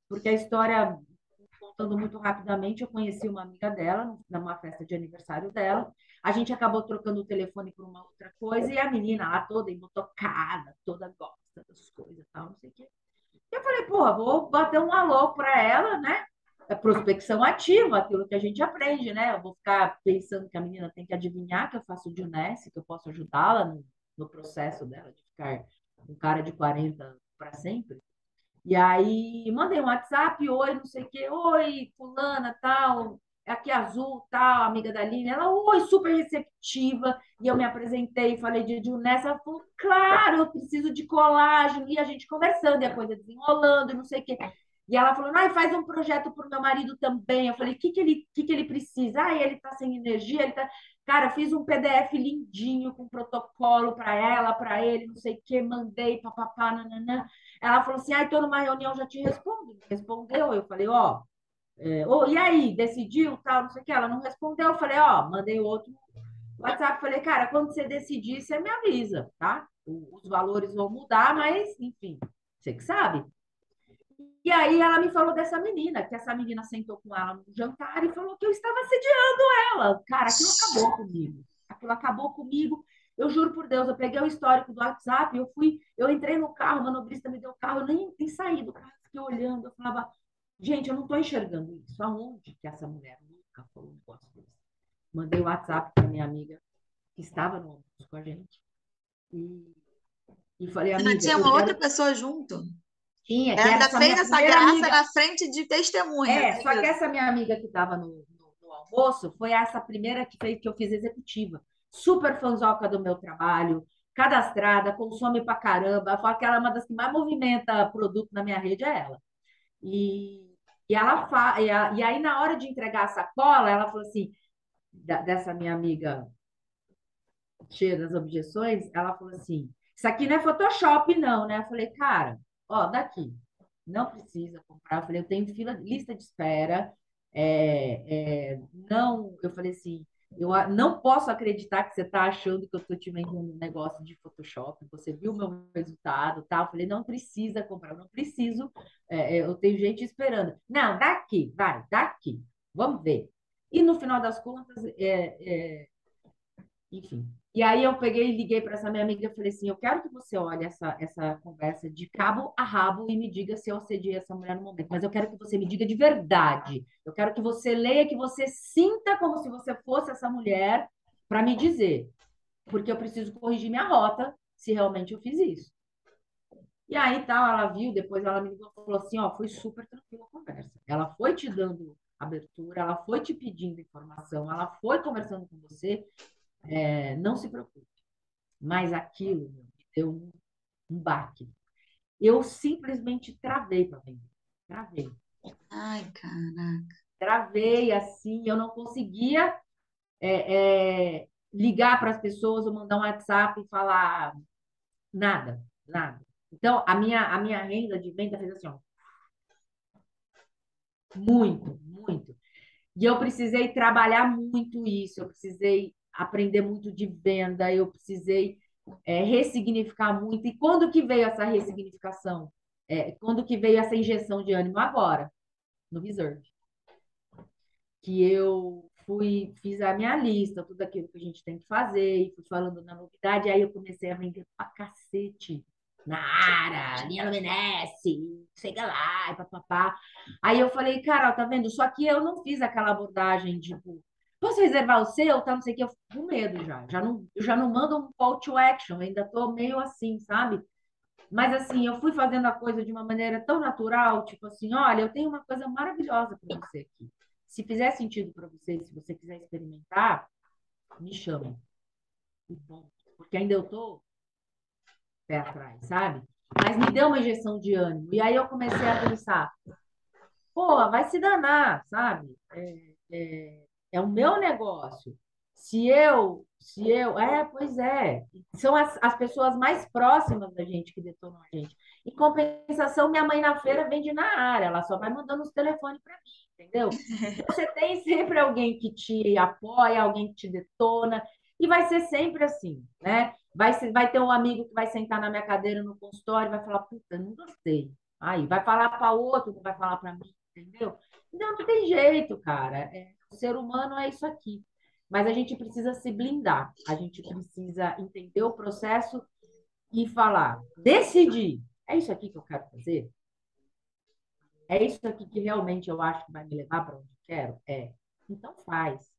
Porque a história, contando muito rapidamente, eu conheci uma amiga dela numa festa de aniversário dela. A gente acabou trocando o telefone por uma outra coisa e a menina lá toda embotocada, toda gosta das coisas, tal, não sei o quê. Eu falei, porra, vou bater um alô para ela, né? É prospecção ativa, aquilo que a gente aprende, né? Eu vou ficar pensando que a menina tem que adivinhar que eu faço de Unesco, que eu posso ajudá-la no processo dela de ficar um cara de 40 para sempre. E aí mandei um WhatsApp, oi, não sei o quê, oi, fulana, tal, aqui é Azul, tal, amiga da Aline. Ela, oi, super receptiva. E eu me apresentei, falei de Nessa. Ela falou, claro, eu preciso de colágeno. E a gente conversando, e a coisa desenrolando, não sei o quê. E ela falou, ai, faz um projeto para o meu marido também. Eu falei, o que que ele precisa? Ah, ele tá sem energia, ele tá. Cara, fiz um PDF lindinho com protocolo para ela, para ele, não sei o quê, mandei, papapá, nananã. Ela falou assim, ai, estou numa reunião, já te respondo. Respondeu, eu falei, ó, e aí, decidiu, tal, não sei o que. Ela não respondeu, eu falei, ó, mandei outro WhatsApp, falei, cara, quando você decidir, você me avisa, tá? Os valores vão mudar, mas, enfim, você que sabe. E aí ela me falou dessa menina, que essa menina sentou com ela no jantar e falou que eu estava assediando ela. Cara, aquilo acabou comigo. Aquilo acabou comigo. Eu juro por Deus, eu peguei o histórico do WhatsApp, eu entrei no carro, o manobrista me deu o carro, eu nem saí do carro, fiquei olhando, eu falava, gente, eu não estou enxergando isso. Aonde que essa mulher nunca falou um negócio desse? Mandei o WhatsApp para minha amiga, que estava no almoço com a gente, e, e falei, Ainda amiga, tinha eu uma outra quero. pessoa junto. Tinha, que Ela era ainda essa fez minha essa primeira graça amiga. na frente de testemunhas, é Só que isso. essa minha amiga que estava no almoço foi essa primeira que eu fiz executiva. Super fanzoca do meu trabalho, cadastrada, consome pra caramba. Fala que ela é uma das que mais movimenta produto na minha rede, é ela. E, e aí, na hora de entregar a sacola, ela falou assim: dessa minha amiga cheia das objeções, ela falou assim: Isso aqui não é Photoshop, não, né? Eu falei, cara, ó, daqui, não precisa comprar. Eu falei, eu tenho lista de espera. Não, eu falei assim, não posso acreditar que você está achando que eu estou te vendendo um negócio de Photoshop. Você viu o meu resultado, tá? Eu falei, não precisa comprar, eu não preciso. Eu tenho gente esperando. Não, daqui, vai, daqui. Vamos ver. E no final das contas, enfim. E aí eu peguei e liguei para essa minha amiga e falei assim: eu quero que você olhe essa conversa de cabo a rabo e me diga se eu assediei essa mulher no momento. Mas eu quero que você me diga de verdade. Eu quero que você leia, que você sinta como se você fosse essa mulher para me dizer. Porque eu preciso corrigir minha rota se realmente eu fiz isso. E aí tal, ela viu, depois ela me ligou e falou assim: ó, foi super tranquila a conversa. Ela foi te dando abertura, ela foi te pedindo informação, ela foi conversando com você. Não se preocupe. Mas aquilo meu, me deu um baque. Eu simplesmente travei para vender. Travei. Ai, caraca. Travei assim, eu não conseguia ligar para as pessoas ou mandar um WhatsApp e falar nada, nada. Então, a minha renda de venda fez assim, ó, muito, muito. E eu precisei trabalhar muito isso, eu precisei aprender muito de venda, eu precisei ressignificar muito. E quando que veio essa ressignificação? Quando que veio essa injeção de ânimo? Agora, no Reserve. Que eu fiz a minha lista, tudo aquilo que a gente tem que fazer, e fui falando na novidade, aí eu comecei a vender pra cacete. Na Ara, linha Luminesce, chega lá, e papapá. Aí eu falei, Carol, tá vendo? Só que eu não fiz aquela abordagem, tipo, posso reservar o seu? Tá, não sei o que, eu fico com medo já. Eu já não mando um call to action, ainda tô meio assim, sabe? Mas assim, eu fui fazendo a coisa de uma maneira tão natural, tipo assim, olha, eu tenho uma coisa maravilhosa para você aqui. Se fizer sentido para você, se você quiser experimentar, me chame. Porque ainda eu tô pé atrás, sabe? Mas me deu uma injeção de ânimo. E aí eu comecei a pensar, pô, vai se danar, sabe? É o meu negócio. Pois é. São as pessoas mais próximas da gente que detonam a gente. Em compensação, minha mãe na feira vende na área, ela só vai mandando os telefones para mim, entendeu? Então, você tem sempre alguém que te apoia, alguém que te detona, e vai ser sempre assim, né? Vai ter um amigo que vai sentar na minha cadeira no consultório e vai falar, puta, não gostei. Aí vai falar para outro, não vai falar para mim, entendeu? Não, não tem jeito, cara. O ser humano é isso aqui. Mas a gente precisa se blindar. A gente precisa entender o processo e falar, decidir. É isso aqui que eu quero fazer? É isso aqui que realmente eu acho que vai me levar para onde eu quero? É. Então faz.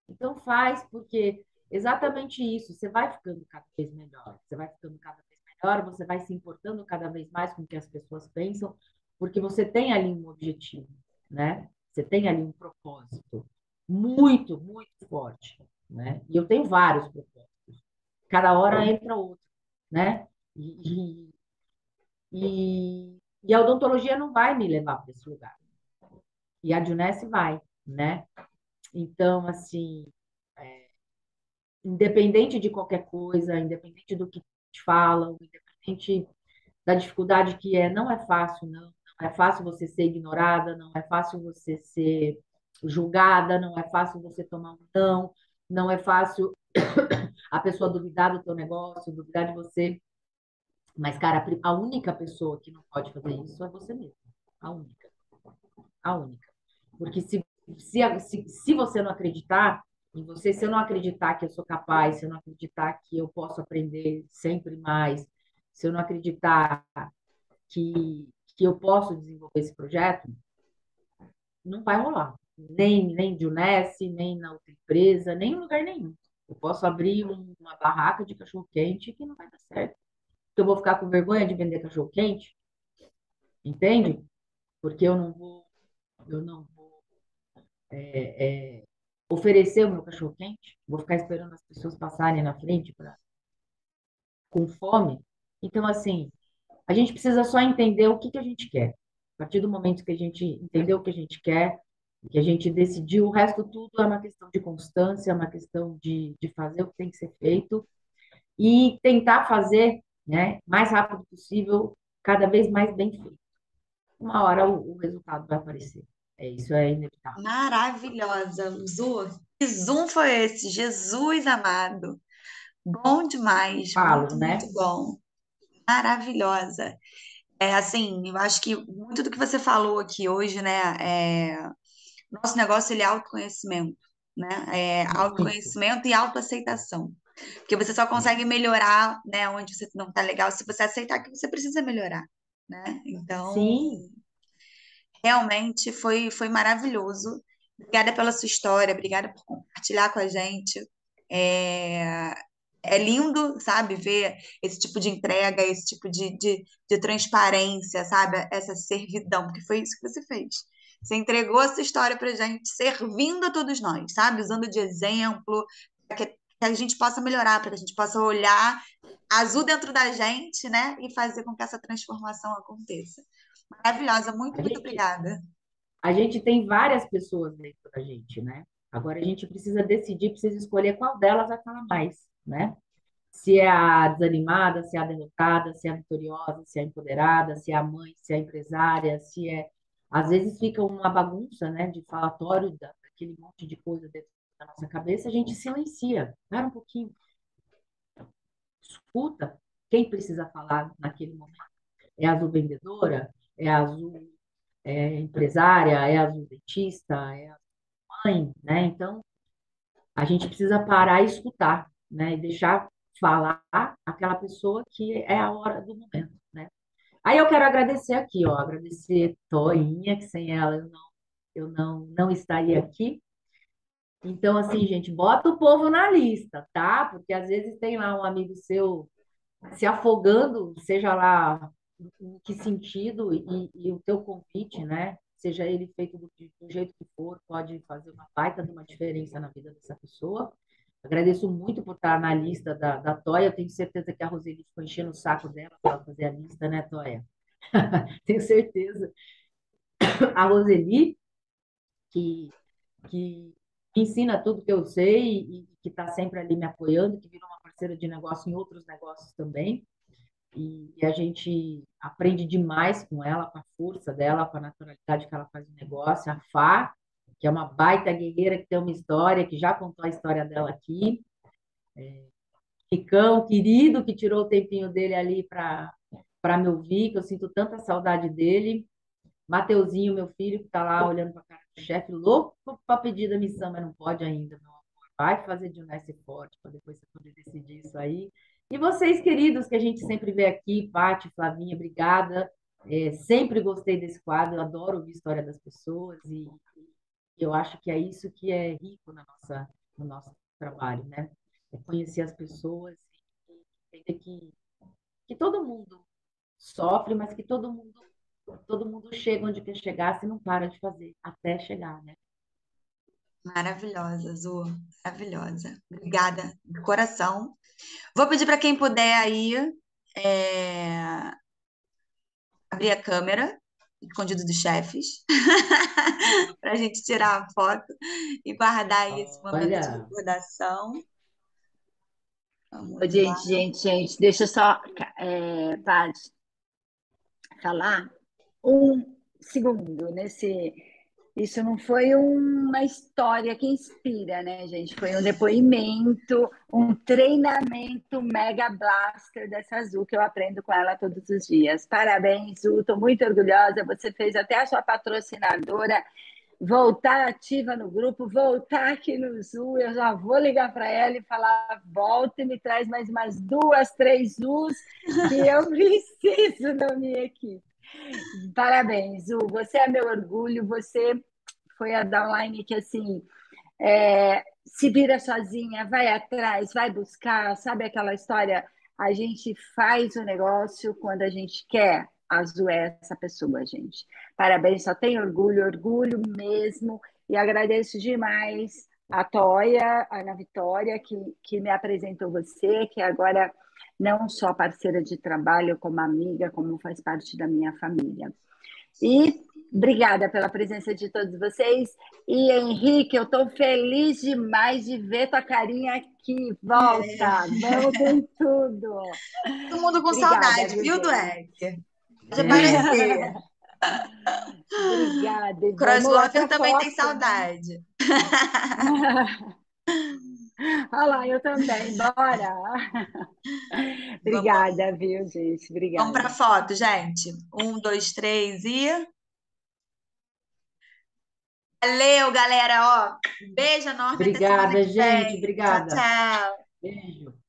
Então faz, porque exatamente isso, você vai ficando cada vez melhor, você vai ficando cada vez melhor, você vai se importando cada vez mais com o que as pessoas pensam, porque você tem ali um objetivo, né? Você tem ali um propósito muito, muito forte, né? E eu tenho vários propósitos. Cada hora entra outro, né? E a odontologia não vai me levar para esse lugar. E a Junesse vai, né? Então, assim, independente de qualquer coisa, independente do que te falam, independente da dificuldade que é, não é fácil, não. Não é fácil você ser ignorada, não é fácil você ser julgada, não é fácil você tomar um não, não é fácil a pessoa duvidar do teu negócio, duvidar de você. Mas, cara, a única pessoa que não pode fazer isso é você mesmo. A única. A única. Porque se você não acreditar em você, se eu não acreditar que eu sou capaz, se eu não acreditar que eu posso aprender sempre mais, se eu não acreditar que eu posso desenvolver esse projeto, não vai rolar. Nem de Unesse, nem na outra empresa, nem em lugar nenhum. Eu posso abrir uma barraca de cachorro-quente que não vai dar certo. Porque eu vou ficar com vergonha de vender cachorro-quente, entende? Porque eu não vou oferecer o meu cachorro-quente, vou ficar esperando as pessoas passarem na frente com fome. Então, assim, a gente precisa só entender o que que a gente quer. A partir do momento que a gente entendeu o que a gente quer, que a gente decidiu, o resto tudo é uma questão de constância, é uma questão de fazer o que tem que ser feito e tentar fazer, né, mais rápido possível, cada vez mais bem feito. Uma hora o resultado vai aparecer. É isso, é inevitável. Maravilhosa, Zu. Que Zoom foi esse? Jesus amado. Bom demais, Falo, muito, né? muito bom. Maravilhosa. É assim, eu acho que muito do que você falou aqui hoje, né? Nosso negócio ele é autoconhecimento, né? É Muito. autoconhecimento e autoaceitação. Porque você só consegue melhorar, né, onde você não está legal se você aceitar que você precisa melhorar, né? Então, Sim, realmente foi maravilhoso. Obrigada pela sua história, obrigada por compartilhar com a gente. É, é lindo, sabe, ver esse tipo de entrega, esse tipo de transparência, sabe? Essa servidão, porque foi isso que você fez. Você entregou essa história pra gente, servindo a todos nós, sabe? Usando de exemplo, para que a gente possa melhorar, para que a gente possa olhar azul dentro da gente, né? E fazer com que essa transformação aconteça. Maravilhosa, muito, a muito gente, obrigada. a gente tem várias pessoas dentro da gente, né? Agora a gente precisa decidir, precisa escolher qual delas vai falar mais, né? Se é a desanimada, se é a derrotada, se é a vitoriosa, se é a empoderada, se é a mãe, se é a empresária, se é. Às vezes fica uma bagunça, né, de falatório daquele monte de coisa dentro da nossa cabeça, a gente silencia, para um pouquinho, escuta quem precisa falar naquele momento. É a azul vendedora, é a azul empresária, é a azul dentista, é a mãe, né? Então, a gente precisa parar e escutar, né? E deixar falar aquela pessoa que é a hora do momento, né? Aí eu quero agradecer aqui, ó, agradecer Toinha, que sem ela eu não estaria aqui. Então, assim, gente, bota o povo na lista, tá? Porque às vezes tem lá um amigo seu se afogando, seja lá em que sentido, e o teu convite, né? Seja ele feito do jeito que for, pode fazer uma baita de uma diferença na vida dessa pessoa. Agradeço muito por estar na lista da Toia. Eu tenho certeza que a Roseli ficou enchendo o saco dela para ela fazer a lista, né, Toia? Tenho certeza. A Roseli, que, que me ensina tudo que eu sei e que está sempre ali me apoiando, que virou uma parceira de negócio em outros negócios também. E a gente aprende demais com ela, com a força dela, com a naturalidade que ela faz o negócio. A Fá, que é uma baita guerreira, que tem uma história, que já contou a história dela aqui. Ricão, querido, que tirou o tempinho dele ali para me ouvir, que eu sinto tanta saudade dele. Mateuzinho, meu filho, que está lá olhando para a cara do chefe, louco para pedir da missão, mas não pode ainda, meu amor. Vai fazer de Unesco forte para depois você poder decidir isso aí. E vocês, queridos, que a gente sempre vê aqui, Paty, Flavinha, obrigada. Sempre gostei desse quadro, adoro ouvir a história das pessoas e eu acho que é isso que é rico no nosso trabalho, né? É conhecer as pessoas e entender que todo mundo sofre, mas que todo mundo chega onde quer chegar se não para de fazer até chegar, né? Maravilhosa, Zu. Maravilhosa. Obrigada, de coração. Vou pedir para quem puder aí é, abrir a câmera, escondido dos chefes, para a gente tirar a foto e guardar aí esse momento de Olha, recordação. Ô, Vamos lá. gente, deixa eu só, Paty, falar um segundo nesse. Isso não foi uma história que inspira, né, gente? Foi um depoimento, um treinamento mega blaster dessa Azul que eu aprendo com ela todos os dias. Parabéns, Zu, estou muito orgulhosa. Você fez até a sua patrocinadora voltar ativa no grupo, voltar aqui no Zoom. Eu já vou ligar para ela e falar: volta e me traz mais umas duas, três Zus que eu preciso na minha equipe. Parabéns, Zu. Você é meu orgulho. Você foi a downline que, assim, se vira sozinha, vai atrás, vai buscar, sabe aquela história? A gente faz o negócio quando a gente quer. A Azul é essa pessoa, gente. Parabéns, só tenho orgulho, orgulho mesmo. E agradeço demais a Toia, a Ana Vitória, que me apresentou você, que agora não só parceira de trabalho, como amiga, como faz parte da minha família. E obrigada pela presença de todos vocês. E Henrique, eu estou feliz demais de ver tua carinha aqui. É, Volta, vamos com tudo. todo mundo com Obrigada, saudade, viu, viu, gente? Dueck? Pode é, aparecer. Obrigada. E vamos lá Crosswalker para a também tem foto, né? saudade. Olha lá, eu também. Bora. Vamos, Obrigada, viu, gente? vamos para a Obrigada. foto, gente. Um, dois, três e. Valeu, galera. Ó, beijo enorme. Até semana obrigada, que gente, vem. Tchau, obrigada. tchau. Beijo.